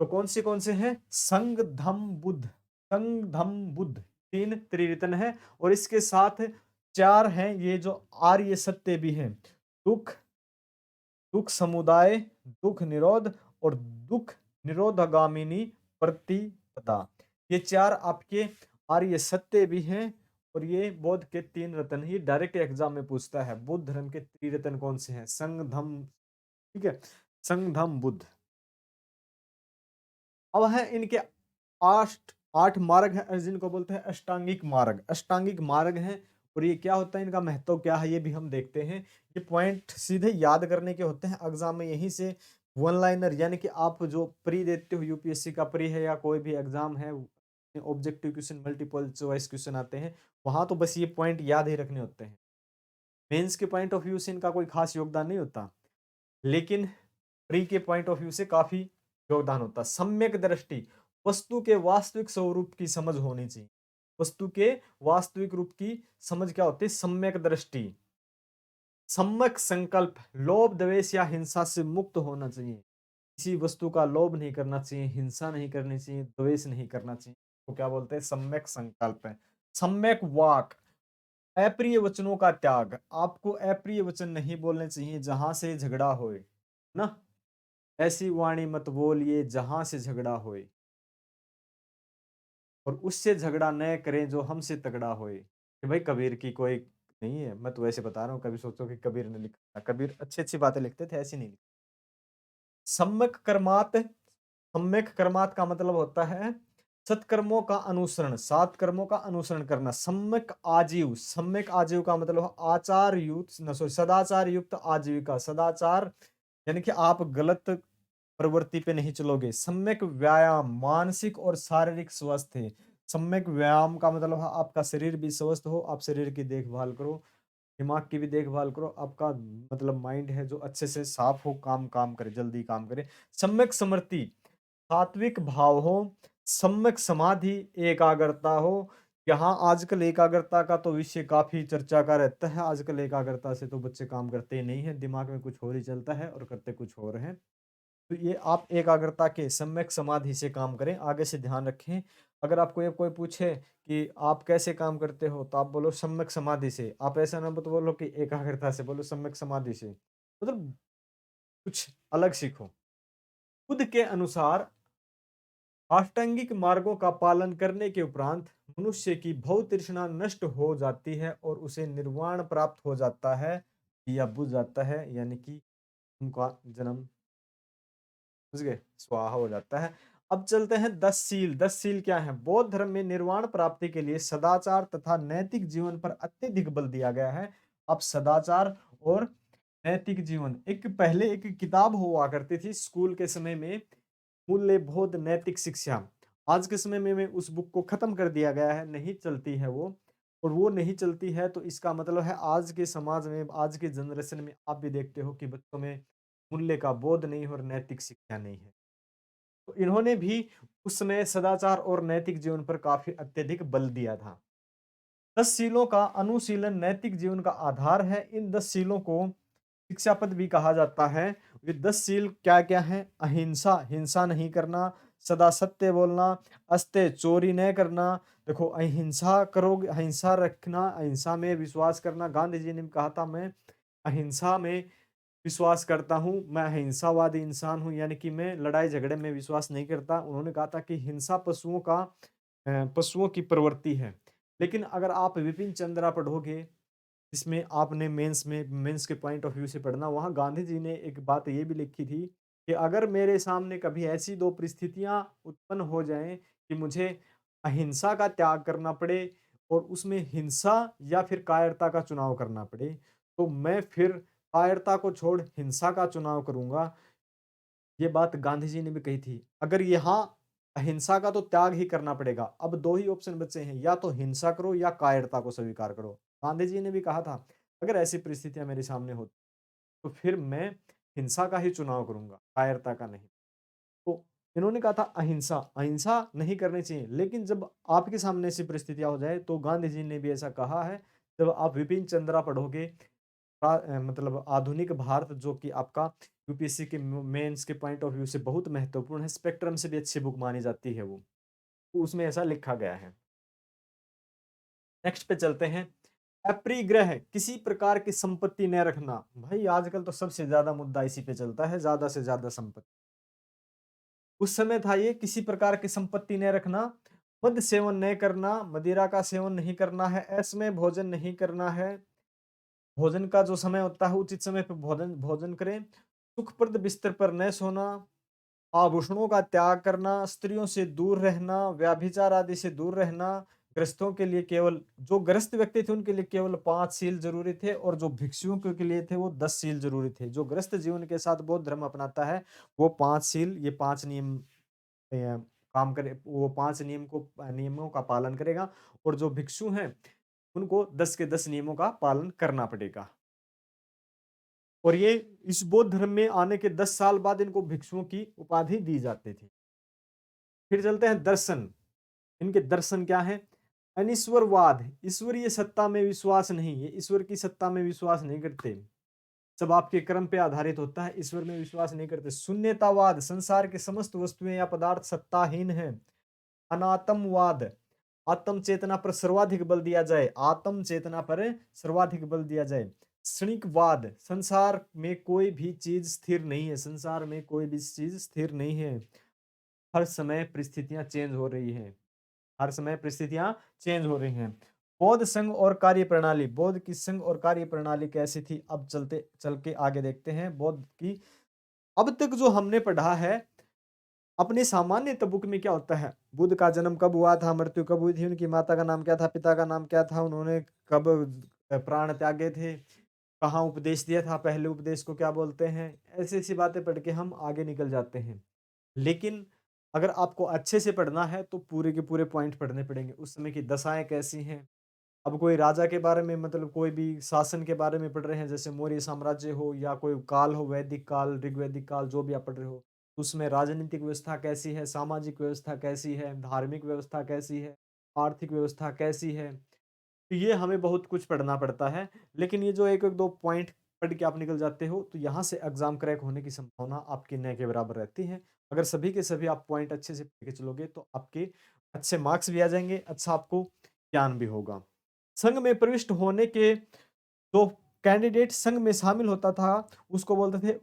तो कौन से हैं? संग धम बुद्ध, संग धम बुद्ध, 3 त्रिरत्न है और इसके साथ 4 हैं ये जो आर्य सत्य भी हैं। दुःख, दुःख समुदाय, दुःख निरोध और दुःख निरोधगामिनी प्रतिपदा। ये 4 आपके आर्य सत्य भी हैं और ये बौद्ध के 3 रत्न। ये डायरेक्ट एग्जाम में पूछता है बुद्ध धर्म के त्रिरत्न कौन से हैं? संघ, धम्म, ठीक है? संघ, धम्म, बुद्ध। अब है इनके 8 मार्ग है, जिनको बोलते हैं अष्टांगिक मार्ग। अष्टांगिक मार्ग है और ये क्या होता है, इनका महत्व क्या है, ये भी हम देखते हैं। ये पॉइंट सीधे याद करने के होते हैं एग्जाम में, यहीं से वन लाइनर, यानी कि आप जो प्री देते हो, यूपीएससी का प्री है या कोई भी एग्जाम है, objective question, multiple choice question आते हैं, वहां तो बस ये पॉइंट याद ही रखने होते हैं। मेंस के पॉइंट ऑफ व्यू से इनका कोई खास योगदान नहीं होता, लेकिन प्री के पॉइंट ऑफ व्यू से काफी योगदान होता है। सम्यक दृष्टि, वस्तु के वास्तविक स्वरूप की समझ होनी चाहिए। वस्तु के वास्तविक रूप की समझ क्या होती है? सम्यक दृष्टि। सम्यक संकल्प, लोभ, द्वेष या हिंसा से मुक्त होना चाहिए। किसी वस्तु का लोभ नहीं करना चाहिए, हिंसा नहीं करनी चाहिए, द्वेष नहीं करना चाहिए, तो क्या बोलते हैं? सम्यक संकल्प है। सम्यक वाक, अप्रिय वचनों का त्याग। आपको अप्रिय वचन नहीं बोलने चाहिए जहां से झगड़ा होए ना। ऐसी वाणी मत बोलिए जहां से झगड़ा होए, और उससे झगड़ा न करें जो हमसे तगड़ा होए। कि भाई कबीर की कोई नहीं है, मैं तो वैसे बता रहा हूँ, कभी सोचो कि कबीर ने लिखा था। कबीर अच्छी अच्छी बातें लिखते थे, ऐसी नहीं लिखी। सम्यक कर्मात, सम्यक कर्मात का मतलब होता है सत्कर्मों का अनुसरण, सात कर्मों का अनुसरण करना। सम्यक आजीव, सम्यक आजीव का मतलब आचार युक्त, सॉरी, सदाचार युक्त आजीविका। सदाचार यानी कि आप गलत प्रवृत्ति पे नहीं चलोगे। सम्यक व्यायाम, मानसिक और शारीरिक स्वास्थ्य। सम्यक व्यायाम का मतलब है आपका शरीर भी स्वस्थ हो, आप शरीर की देखभाल करो, दिमाग की भी देखभाल करो, आपका मतलब माइंड है जो अच्छे से साफ हो, काम काम करे, जल्दी काम करे। सम्यक स्मृति, सात्विक भाव हो। सम्यक समाधि, एकाग्रता हो। यहाँ आजकल एकाग्रता का तो विषय काफी चर्चा का रहता है। आजकल एकाग्रता से तो बच्चे काम करते ही नहीं है, दिमाग में कुछ और ही चलता है और करते कुछ और हैं। तो ये आप एकाग्रता के सम्यक समाधि से काम करें, आगे से ध्यान रखें। अगर आपको ये कोई पूछे कि आप कैसे काम करते हो, तो आप बोलो सम्यक समाधि से। आप ऐसा ना मत बोलो कि एकाग्रता से, बोलो सम्यक समाधि से, मतलब कुछ अलग सीखो। खुद के अनुसार अष्टांगिक मार्गों का पालन करने के उपरांत मनुष्य की भव तृष्णा नष्ट हो जाती है और उसे निर्वाण प्राप्त हो जाता है या बुझ जाता है, यानी कि उनका जन्म, समझ गए, स्वाहा हो जाता है। अब चलते हैं 10 सील। 10 सील क्या है? बौद्ध धर्म में निर्वाण प्राप्ति के लिए सदाचार तथा नैतिक जीवन पर अत्यधिक बल दिया गया है। अब सदाचार और नैतिक जीवन, एक पहले एक किताब हुआ करती थी स्कूल के समय में, मूल्यबोध नैतिक शिक्षा। आज के समय में उस बुक को खत्म कर दिया गया है, नहीं चलती है वो। और वो नहीं चलती है तो इसका मतलब है आज के समाज में, आज के जनरेशन में आप भी देखते हो कि बच्चों में मूल्य का बोध नहीं और नैतिक शिक्षा नहीं है। तो इन्होंने भी उस समय सदाचार और नैतिक जीवन पर काफी अत्यधिक बल दिया था। 10 सीलों का अनुशीलन नैतिक जीवन का आधार है। इन 10 सीलों को शिक्षापद भी कहा जाता है। ये 10 सील क्या-क्या हैं? अहिंसा, हिंसा नहीं करना, सदा सत्य बोलना, अस्ते चोरी नहीं करना। देखो अहिंसा करोगे, अहिंसा रखना, अहिंसा में विश्वास करना। गांधी जी ने भी कहा था मैं अहिंसा में विश्वास करता हूँ, मैं अहिंसावादी इंसान हूँ, यानी कि मैं लड़ाई झगड़े में विश्वास नहीं करता। उन्होंने कहा था कि हिंसा पशुओं का पशुओं की प्रवृत्ति है। लेकिन अगर आप विपिन चंद्रा पढ़ोगे, इसमें आपने मेंस के पॉइंट ऑफ व्यू से पढ़ना, वहाँ गांधी जी ने एक बात ये भी लिखी थी कि अगर मेरे सामने कभी ऐसी 2 परिस्थितियाँ उत्पन्न हो जाएँ कि मुझे अहिंसा का त्याग करना पड़े और उसमें हिंसा या फिर कायरता का चुनाव करना पड़े, तो मैं फिर कायरता को छोड़ हिंसा का चुनाव करूँगा। ये बात गांधी जी ने भी कही थी। अगर यहाँ अहिंसा का तो त्याग ही करना पड़ेगा, अब 2 ही ऑप्शन बचे हैं, या तो हिंसा करो या कायरता को स्वीकार करो। गांधी जी ने भी कहा था, अगर ऐसी परिस्थितियाँ मेरे सामने हो, तो फिर मैं हिंसा का ही चुनाव करूँगा, कायरता का नहीं। तो इन्होंने कहा था अहिंसा, अहिंसा नहीं करनी चाहिए। लेकिन जब आपके सामने ऐसी परिस्थितियाँ हो जाए, तो गांधी जी ने भी ऐसा कहा है। जब आप विपिन चंद्रा पढ़ोगे, मतलब आधुनिक भारत, जो कि आपका यूपीएससी के मेंस के पॉइंट ऑफ व्यू से बहुत महत्वपूर्ण है, स्पेक्ट्रम से भी अच्छी बुक मानी जाती है वो, तो उसमें ऐसा लिखा गया है। नेक्स्ट पे चलते हैं। अपरिग्रह, किसी प्रकार की संपत्ति न रखना। भाई आजकल तो सबसे ज्यादा मुद्दा इसी पे चलता है, ज्यादा से ज्यादा संपत्ति। उस समय था ये, किसी प्रकार की संपत्ति न रखना, मद्य सेवन नहीं करना, मदिरा का सेवन नहीं करना है, असमय भोजन नहीं करना है, भोजन का जो समय होता है उचित समय पर भोजन भोजन करें, सुखप्रद बिस्तर पर न सोना, आभूषणों का त्याग करना, स्त्रियों से दूर रहना, व्याभिचार आदि से दूर रहना। ग्रस्तों के लिए केवल, जो ग्रस्त व्यक्ति थे उनके लिए केवल 5 सील जरूरी थे, और जो भिक्षुओं के लिए थे वो 10 सील जरूरी थे। जो ग्रस्त जीवन के साथ बौद्ध धर्म अपनाता है वो 5 सील, ये 5 नियम काम करे, वो 5 नियमों का पालन करेगा, और जो भिक्षु हैं उनको 10 के 10 नियमों का पालन करना पड़ेगा। और ये इस बौद्ध धर्म में आने के 10 साल बाद इनको भिक्षुओं की उपाधि दी जाती थी। फिर चलते हैं दर्शन। इनके दर्शन क्या है? अनिश्वरवाद, ईश्वरीय सत्ता में विश्वास नहीं, ये ईश्वर की सत्ता में विश्वास नहीं करते, सब आपके कर्म पे आधारित होता है, ईश्वर में विश्वास नहीं करते। शून्यतावाद, संसार के समस्त वस्तुएं या पदार्थ सत्ताहीन है। अनात्मवाद, आत्म चेतना पर सर्वाधिक बल दिया जाए, आत्म चेतना पर सर्वाधिक बल दिया जाए। क्षणिकवाद, संसार में कोई भी चीज स्थिर नहीं है, संसार में कोई भी चीज स्थिर नहीं है, हर समय परिस्थितियां चेंज हो रही हैं, हर समय परिस्थितियां चेंज हो रही हैं। बौद्ध संघ और कार्य प्रणाली, बौद्ध की संघ और कार्य प्रणाली कैसी थी, अब चल के आगे देखते हैं बौद्ध की। अब तक जो हमने पढ़ा है, अपने सामान्य तबुक में क्या होता है, बुद्ध का जन्म कब हुआ था, मृत्यु कब हुई थी, उनकी माता का नाम क्या था, पिता का नाम क्या था, उन्होंने कब प्राण त्यागे थे, कहाँ उपदेश दिया था, पहले उपदेश को क्या बोलते हैं, ऐसी ऐसी बातें पढ़ के हम आगे निकल जाते हैं। लेकिन अगर आपको अच्छे से पढ़ना है तो पूरे के पूरे पॉइंट पढ़ने पड़ेंगे, उस समय की दशाएं कैसी हैं। अब कोई राजा के बारे में, मतलब कोई भी शासन के बारे में पढ़ रहे हैं, जैसे मौर्य साम्राज्य हो या कोई काल हो, वैदिक काल, ऋग्वैदिक काल, जो भी आप पढ़ रहे हो, उसमें राजनीतिक व्यवस्था कैसी है, सामाजिक व्यवस्था कैसी है, धार्मिक व्यवस्था कैसी है, आर्थिक व्यवस्था कैसी है, तो ये हमें बहुत कुछ पढ़ना पड़ता है। लेकिन ये जो एक एक दो पॉइंट पढ़ के आप निकल जाते हो तो यहाँ से एग्जाम क्रैक होने की संभावना आपकी न के बराबर रहती है। अगर सभी के सभी आप पॉइंट अच्छे से पढ़ के चलोगे तो आपके अच्छे मार्क्स भी आ जाएंगे, अच्छा आपको ज्ञान भी होगा। संघ में प्रविष्ट होने के जो कैंडिडेट संघ में शामिल होता था उसको बोलते थे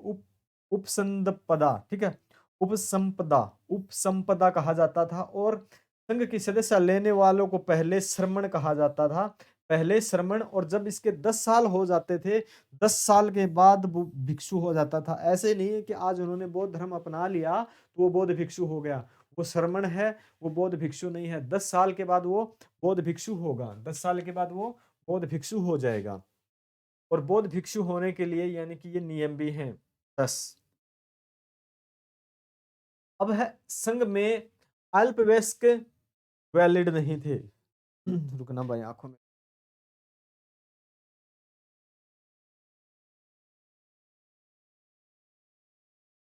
उपसंपदा, ठीक है, उपसंपदा, उपसंपदा कहा जाता था। और संघ की सदस्य लेने वालों को पहले श्रमण कहा जाता था, पहले श्रमण। और जब इसके 10 साल हो जाते थे, 10 साल के बाद वो भिक्षु हो जाता था। ऐसे नहीं है कि आज उन्होंने बौद्ध धर्म अपना लिया तो वो बौद्ध भिक्षु हो गया, वो श्रमण है, वो बौद्ध भिक्षु नहीं है। 10 साल के बाद वो बौद्ध भिक्षु होगा, 10 साल के बाद वो बौद्ध भिक्षु हो जाएगा। और बौद्ध भिक्षु होने के लिए यानी कि ये नियम भी हैं 10। अब है संघ में अल्पवयस्क वैलिड नहीं थे। रुकना भाई, आंखों में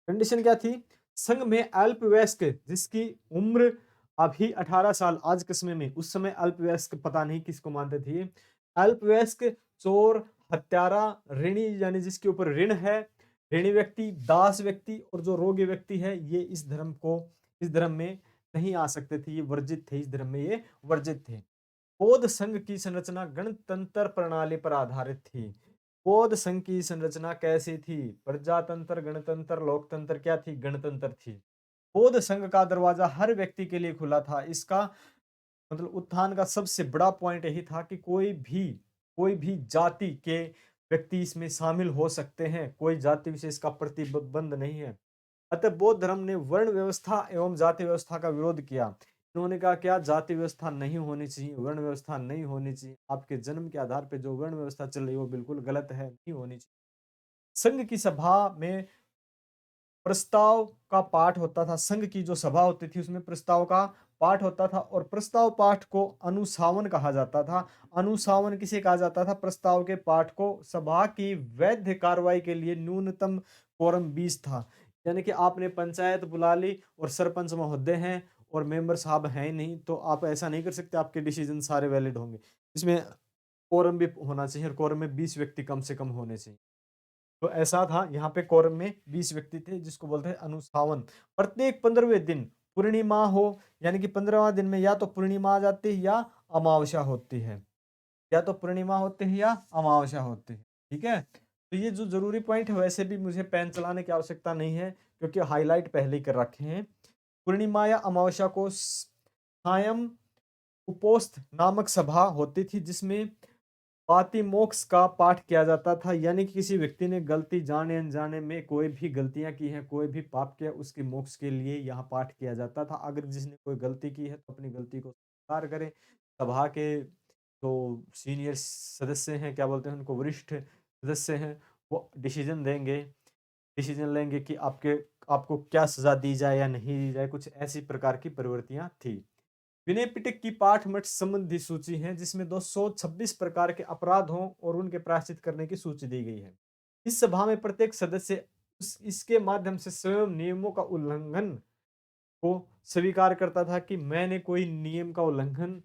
कंडीशन क्या थी, संघ में अल्पवयस्क जिसकी उम्र अभी 18 साल आज के समय में, उस समय अल्पवयस्क पता नहीं किसको मानते थे, अल्पवयस्क, चोर, हत्यारा, ऋणी यानी जिसके ऊपर ऋण है, ऋणी व्यक्ति, दास व्यक्ति और जो रोगी व्यक्ति है, ये इस धर्म में नहीं आ सकते थे, ये वर्जित थे, इस धर्म में ये वर्जित थे। बौद्ध संघ की संरचना गणतंत्र प्रणाली पर आधारित थी। बौद्ध संघ की संरचना कैसी थी, प्रजातंत्र, गणतंत्र, लोकतंत्र, क्या थी, गणतंत्र थी। बौद्ध संघ का दरवाजा हर व्यक्ति के लिए खुला था। इसका मतलब उत्थान का सबसे बड़ा पॉइंट यही था कि कोई भी जाति के व्यक्ति इसमें शामिल हो सकते हैं, कोई जाति विशेष का प्रतिबंध नहीं है। अतः बौद्ध धर्म ने वर्ण व्यवस्था एवं जाति व्यवस्था का विरोध किया। इन्होंने कहा क्या, जाति व्यवस्था नहीं होनी चाहिए, वर्ण व्यवस्था नहीं होनी चाहिए, आपके जन्म के आधार पर जो वर्ण व्यवस्था चल रही है वो बिल्कुल गलत है, नहीं होनी चाहिए। संघ की सभा में प्रस्ताव का पाठ होता था, संघ की जो सभा होती थी उसमें प्रस्ताव का पाठ होता था, और प्रस्ताव पाठ को अनुशावन कहा जाता था। अनुशावन किसे कहा जाता था, प्रस्ताव के पाठ को। सभा की वैध कार्रवाई के लिए न्यूनतम कोरम 20 था, यानी कि आपने पंचायत बुला ली और सरपंच महोदय हैं और मेंबर साहब हैं ही नहीं, तो आप ऐसा नहीं कर सकते आपके डिसीजन सारे वैलिड होंगे। इसमें कोरम भी होना चाहिए, और कोरम में 20 व्यक्ति कम से कम होने चाहिए। तो ऐसा था, यहाँ पे कोरम में 20 व्यक्ति थे, जिसको बोलते हैं अनुसावन। प्रत्येक 15वें दिन पूर्णिमा हो, यानी कि 15वां दिन में या तो पूर्णिमा आ जाती है या अमावस्या होती है। या तो पूर्णिमा होते हैं या अमावस्या होते हैं। ठीक है? तो ये जो ज़रूरी पॉइंट है, वैसे भी मुझे पेन चलाने की आवश्यकता नहीं है, क्योंकि हाइलाइट पहले ही कर रखे हैं। पूर्णिमा या अमावस्या को सायं उपोस्त नामक सभा होती थी, जिसमें पातिमोक्ष का पाठ किया जाता था, यानी कि किसी व्यक्ति ने गलती जाने अनजाने में कोई भी गलतियां की हैं, कोई भी पाप किया, उसके मोक्ष के लिए यहाँ पाठ किया जाता था। अगर जिसने कोई गलती की है तो अपनी गलती को स्वीकार करे। सभा के जो सीनियर सदस्य हैं, क्या बोलते हैं उनको, वरिष्ठ सदस्य हैं, वो डिसीजन देंगे, डिसीजन लेंगे कि आपको क्या सजा दी जाए या नहीं दी जाए। कुछ ऐसी प्रकार की प्रवृत्तियां थी। विनय पिटक की पाठ मठ संबंधी सूची है, जिसमें 226 प्रकार के अपराधों और उनके प्रायश्चित करने की सूची दी गई है। इस सभा में प्रत्येक सदस्य इसके माध्यम से स्वयं नियमों का उल्लंघन को स्वीकार करता था कि मैंने कोई नियम का उल्लंघन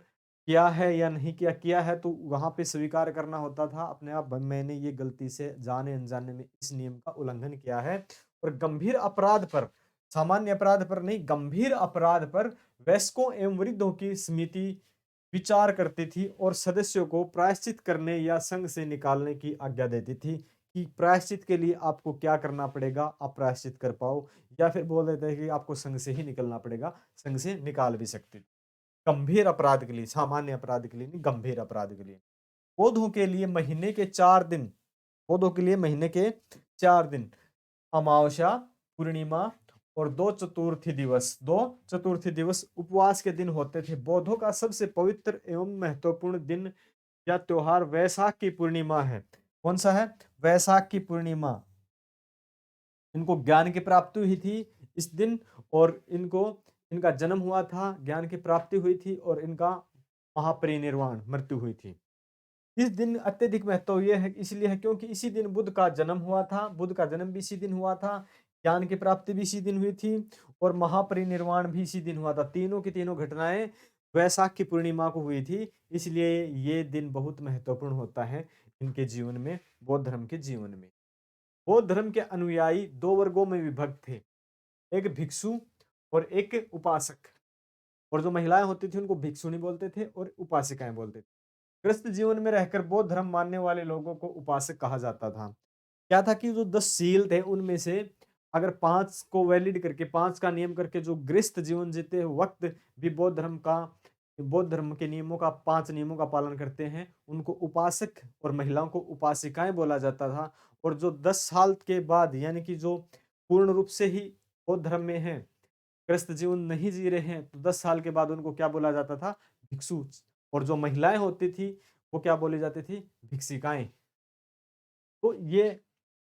किया है या नहीं किया, किया है तो वहां पे स्वीकार करना होता था अपने आप, मैंने ये गलती से जाने अनजाने में इस नियम का उल्लंघन किया है। और गंभीर अपराध पर, सामान्य अपराध पर नहीं, गंभीर अपराध पर वयस्कों एवं वृद्धों की समिति विचार करती थी और सदस्यों को प्रायश्चित करने या संघ से निकालने की आज्ञा देती थी कि प्रायश्चित के लिए आपको क्या करना पड़ेगा, आप प्रायश्चित कर पाओ, या फिर बोल देते हैं कि आपको संघ से ही निकलना पड़ेगा, संघ से निकाल भी सकते थे। गंभीर अपराध के लिए, सामान्य अपराध के लिए नहीं, गंभीर अपराध के लिए। पौधों के लिए महीने के 4 दिन, पौधों के लिए महीने के 4 दिन, अमावस्या, पूर्णिमा और 2 चतुर्थी दिवस उपवास के दिन होते थे। बौद्धों का सबसे पवित्र एवं महत्वपूर्ण दिन या त्योहार वैशाख की पूर्णिमा है। कौन सा है? वैशाख की पूर्णिमा। इनको ज्ञान की प्राप्ति हुई थी इस दिन, और इनका जन्म हुआ था, ज्ञान की प्राप्ति हुई थी और इनका महापरिनिर्वाण, मृत्यु हुई थी। इस दिन अत्यधिक महत्व ये है, इसलिए है क्योंकि इसी दिन बुद्ध का जन्म हुआ था, बुद्ध का जन्म भी इसी दिन हुआ था, ज्ञान की प्राप्ति भी इसी दिन हुई थी और महापरिनिर्वाण भी इसी दिन हुआ था। तीनों की तीनों घटनाएं वैशाख की पूर्णिमा को हुई थी, इसलिए ये दिन बहुत महत्वपूर्ण होता है इनके जीवन में, बौद्ध धर्म के जीवन में। बौद्ध धर्म के अनुयायी 2 वर्गों में विभक्त थे, एक भिक्षु और एक उपासक। और जो महिलाएं होती थी उनको भिक्षुणी बोलते थे और उपासिकाएं बोलते थे। गृहस्थ जीवन में रहकर बौद्ध धर्म मानने वाले लोगों को उपासक कहा जाता था। क्या था कि जो 10 शील थे उनमें से अगर 5 को वैलिड करके, 5 का नियम करके जो गृहस्थ जीवन जीते वक्त भी बौद्ध धर्म के नियमों का, 5 नियमों का पालन करते हैं, उनको उपासक और महिलाओं को उपासिकाएं बोला जाता था। और जो 10 साल के बाद, यानी कि जो पूर्ण रूप से ही बौद्ध धर्म में है, गृहस्थ जीवन नहीं जी रहे हैं, तो 10 साल के बाद उनको क्या बोला जाता था? भिक्षु। और जो महिलाएं होती थी वो क्या बोली जाती थी? भिक्षिकाएं। तो ये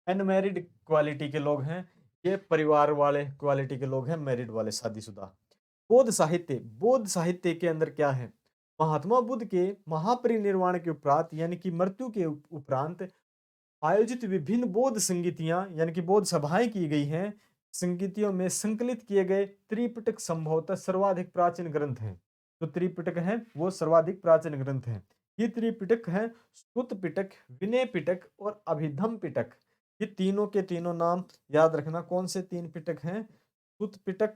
अनमैरिड क्वालिटी के लोग हैं, ये परिवार वाले क्वालिटी के लोग हैं, मैरिड वाले, शादीशुदा। बौद्ध साहित्य के अंदर क्या है? महात्मा बुद्ध के महापरिनिर्वाण के उपरांत, यानी कि मृत्यु के उपरांत आयोजित विभिन्न बौद्ध संगीतियां, यानी कि बौद्ध सभाएं की गई हैं। संगीतियों में संकलित किए गए त्रिपिटक संभवतः सर्वाधिक प्राचीन ग्रंथ हैं। जो त्रिपिटक हैं वो सर्वाधिक प्राचीन ग्रंथ हैं। ये त्रिपिटक हैं सुत्त पिटक, विनय पिटक और अभिधम पिटक। ये तीनों के तीनों नाम याद रखना। कौन से 3 पिटक हैं? सुत्त पिटक,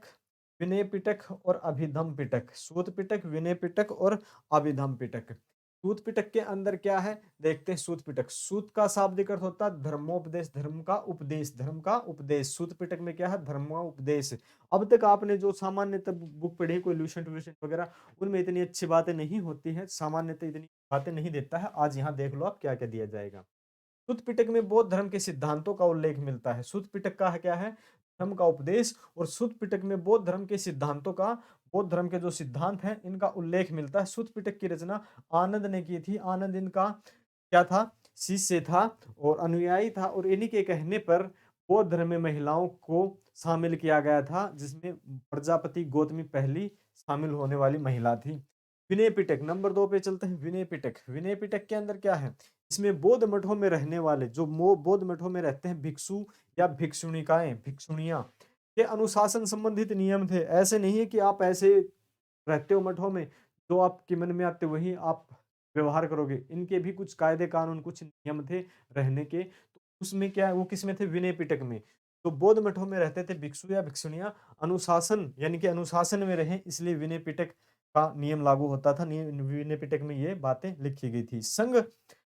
विनय पिटक और अभिधम पिटक। सूत पिटक, विनय पिटक और अभिधम पिटक। सूत पिटक के अंदर क्या है देखते हैं। सूत पिटक, सूत का शाब्दिक अर्थ होता है धर्मोपदेश, धर्म का उपदेश, धर्म का उपदेश। सूत पिटक में क्या है? धर्मोपदेश। अब तक आपने जो सामान्यतः बुक पढ़ी, कोई ल्यूशन ट्यूशन वगैरह, उनमें इतनी अच्छी बातें नहीं होती हैं, सामान्यतः इतनी बातें नहीं देता है। आज यहाँ देख लो आप क्या क्या दिया जाएगा। सुत्त पिटक में बौद्ध धर्म के सिद्धांतों का उल्लेख मिलता है। सुत्त पिटक का है क्या है? धर्म का उपदेश। और सुत्त पिटक में बौद्ध धर्म के सिद्धांतों का, बौद्ध धर्म के जो सिद्धांत हैं इनका उल्लेख मिलता है। सुत्त पिटक की रचना आनंद ने की थी। आनंद इनका क्या था? शिष्य था और अनुयायी था, और इन्हीं के कहने पर बौद्ध धर्म में महिलाओं को शामिल किया गया था, जिसमें प्रजापति गौतमी पहली शामिल होने वाली महिला थी। विनय पिटक नंबर 2 पे चलते हैं। विनय पिटक, विनय पिटक के अंदर क्या है? इसमें बौद्ध मठों में रहने वाले, जो बौद्ध मठों में रहते हैं भिक्षु या भिक्षुणिकाएं, भिक्षुणियां, के अनुशासन संबंधित नियम थे। ऐसे नहीं है कि आप ऐसे रहते हो मठों में, जो आपके मन में आते वही आप व्यवहार करोगे। इनके भी कुछ कायदे कानून, कुछ नियम थे रहने के। तो उसमें क्या है, वो किस में थे? विनय पिटक में। तो बौद्ध मठों में रहते थे भिक्षु या भिक्षुणियां, अनुशासन यानी कि अनुशासन में रहे, इसलिए विनय पिटक का नियम लागू होता था। विनय पिटक में ये बातें लिखी गई थी।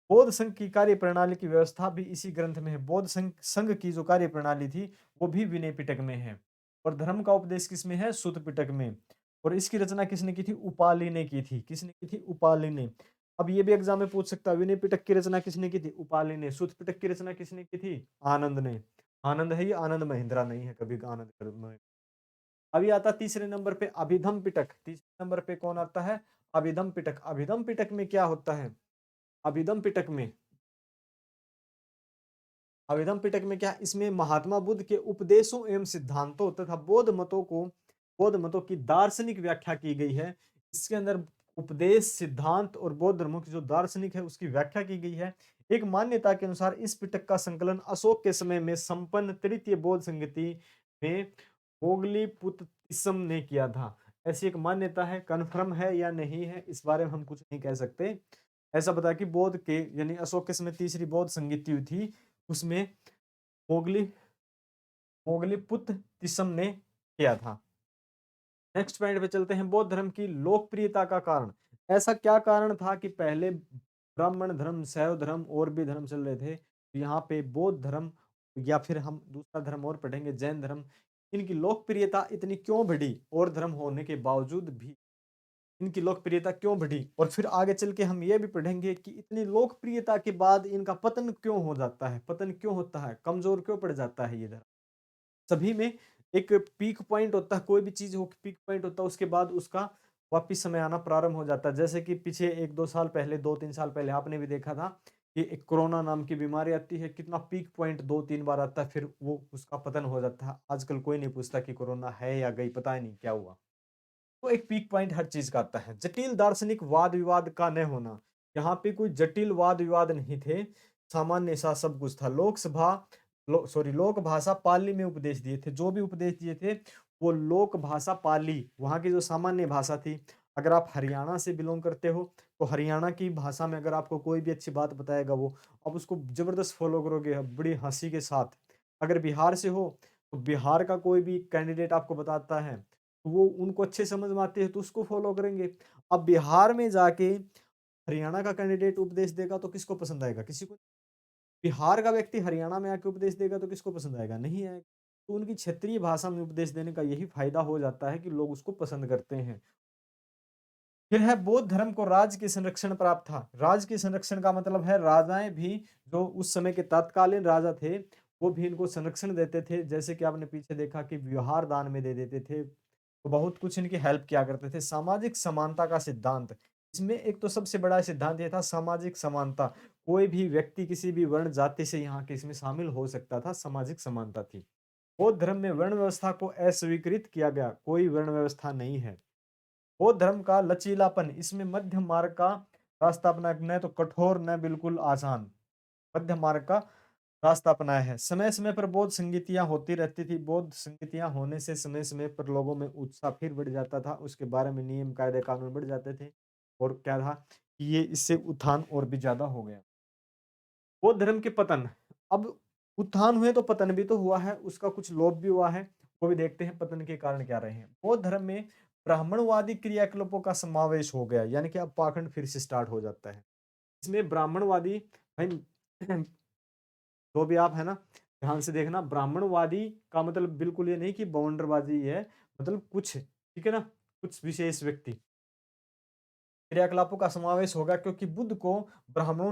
बौद्ध संघ की कार्य प्रणाली की व्यवस्था भी इसी ग्रंथ में है। बौद्ध संघ संघ की जो कार्य प्रणाली थी वो भी विनय पिटक में है। और धर्म का उपदेश किसमें है? सुत्त पिटक में। और इसकी रचना किसने की थी? उपाली ने की थी। किसने की थी? उपाली ने। अब ये भी एग्जाम में पूछ सकता है, विनय पिटक की रचना किसने की थी? उपाली ने। सुत्त पिटक की रचना किसने की थी? आनंद ने। आनंद है ये, आनंद महिंद्रा नहीं है, कभी आनंद। अभी आता तीसरे नंबर पे अभिधम पिटक। तीसरे नंबर पे कौन आता है? अभिधम पिटक। अभिधम पिटक में क्या होता है? अभिधम पिटक में अभिधम पिटक में क्या? इसमें महात्मा बुद्ध के उपदेशों एवं सिद्धांतों तथा बौद्ध मतों की दार्शनिक व्याख्या की गई है। इसके अंदर उपदेश, सिद्धांत और बौद्ध धर्मों की जो दार्शनिक है उसकी व्याख्या की गई है। एक मान्यता के अनुसार इस पिटक का संकलन अशोक के समय में संपन्न तृतीय बौद्ध संगति में मोगलीपुत्तिस्म ने किया था। ऐसी एक मान्यता है, कन्फर्म है या नहीं है इस बारे में हम कुछ नहीं कह सकते। ऐसा बता कि बौद्ध के यानी अशोक के समय तीसरी बौद्ध संगति हुई थी, उसमें मोगली मोगलीपुत्तिस्म ने किया था। नेक्स्ट पॉइंट पे चलते हैं, बौद्ध धर्म की लोकप्रियता का कारण। ऐसा क्या कारण था कि पहले ब्राह्मण धर्म, शैव धर्म और भी धर्म चल रहे थे, यहाँ पे बौद्ध धर्म या फिर हम दूसरा धर्म और पढ़ेंगे जैन धर्म, इनकी लोकप्रियता इतनी क्यों बढ़ी? और धर्म होने के बावजूद भी इनकी लोकप्रियता क्यों बढ़ी? और फिर आगे चल के हम ये भी पढ़ेंगे कि इतनी लोकप्रियता के बाद इनका पतन क्यों हो जाता है? पतन क्यों होता है? कमजोर क्यों पड़ जाता है ये धर्म? सभी में एक पीक पॉइंट होता है, कोई भी चीज हो पीक पॉइंट होता है, उसके बाद उसका वापिस समय आना प्रारंभ हो जाता है। जैसे कि पीछे 1-2 साल पहले, 2-3 साल पहले आपने भी देखा था कि एक कोरोना नाम की बीमारी आती है, कितना पीक पॉइंट 2-3 बार आता है, फिर वो उसका पतन हो जाता है। आजकल कोई नहीं पूछता कि कोरोना है या गई, पता ही नहीं क्या हुआ। तो एक पीक पॉइंट हर चीज का आता है। जटिल दार्शनिक वाद विवाद का न होना, यहाँ पे कोई जटिल वाद विवाद नहीं थे, सामान्य सा सब कुछ था। लोक भाषा पाली में उपदेश दिए थे। जो भी उपदेश दिए थे वो लोक भाषा पाली, वहां की जो सामान्य भाषा थी। अगर आप हरियाणा से बिलोंग करते हो तो हरियाणा की भाषा में अगर आपको कोई भी अच्छी बात बताएगा वो, आप उसको जबरदस्त फॉलो करोगे बड़ी हंसी के साथ। अगर बिहार से हो तो बिहार का कोई भी कैंडिडेट आपको बताता है तो वो उनको अच्छे समझ में आते हैं तो उसको फॉलो करेंगे। अब बिहार में जाके हरियाणा का कैंडिडेट उपदेश देगा तो किसको पसंद आएगा? किसी को। बिहार का व्यक्ति हरियाणा में आके उपदेश देगा तो किसको पसंद आएगा? नहीं आएगा। तो उनकी क्षेत्रीय भाषा में उपदेश देने का यही फायदा हो जाता है कि लोग उसको पसंद करते हैं। फिर है बौद्ध धर्म को राज्य के संरक्षण प्राप्त था। राज्य के संरक्षण का मतलब है राजाएं भी, जो उस समय के तत्कालीन राजा थे, वो भी इनको संरक्षण देते थे। जैसे कि आपने पीछे देखा कि विहार दान में दे देते थे, तो बहुत कुछ इनकी हेल्प किया करते थे। सामाजिक समानता का सिद्धांत, इसमें एक तो सबसे बड़ा सिद्धांत ये था सामाजिक समानता। कोई भी व्यक्ति किसी भी वर्ण जाति से यहाँ के इसमें शामिल हो सकता था, सामाजिक समानता थी। बौद्ध धर्म में वर्ण व्यवस्था को अस्वीकृत किया गया, कोई वर्ण व्यवस्था नहीं है। बौद्ध धर्म का लचीलापन, इसमें मध्य मार्ग का रास्ता अपनाया, न तो कठोर न बिल्कुल आसान, मध्य मार्ग का रास्ता अपनाया है। समय समय पर बौद्ध संगीतियां होती रहती थी। बौद्ध संगीतियां होने से समय समय पर लोगों में उत्साह फिर बढ़ जाता था, उसके बारे में नियम कायदे कानून बढ़ जाते थे। और क्या था कि ये इससे उत्थान और भी ज्यादा हो गया। बौद्ध धर्म के पतन, अब उत्थान हुए तो पतन भी तो हुआ है, उसका कुछ लोप भी हुआ है, वो भी देखते हैं पतन के कारण क्या रहे हैं। बौद्ध धर्म में ब्राह्मणवादी क्रियाकलापों का समावेश हो गया, यानी कि अब पाखंड फिर से स्टार्ट हो जाता है। इसमें ब्राह्मणवादी भाई तो भी आप है ना ध्यान से देखना, ब्राह्मणवादी का मतलब बिल्कुल ये नहीं कि बाउंडरबाजी है, मतलब कुछ, ठीक है ना, कुछ विशेष व्यक्ति क्रियाकलापों का समावेश होगा, क्योंकि बुद्ध को ब्राह्मणों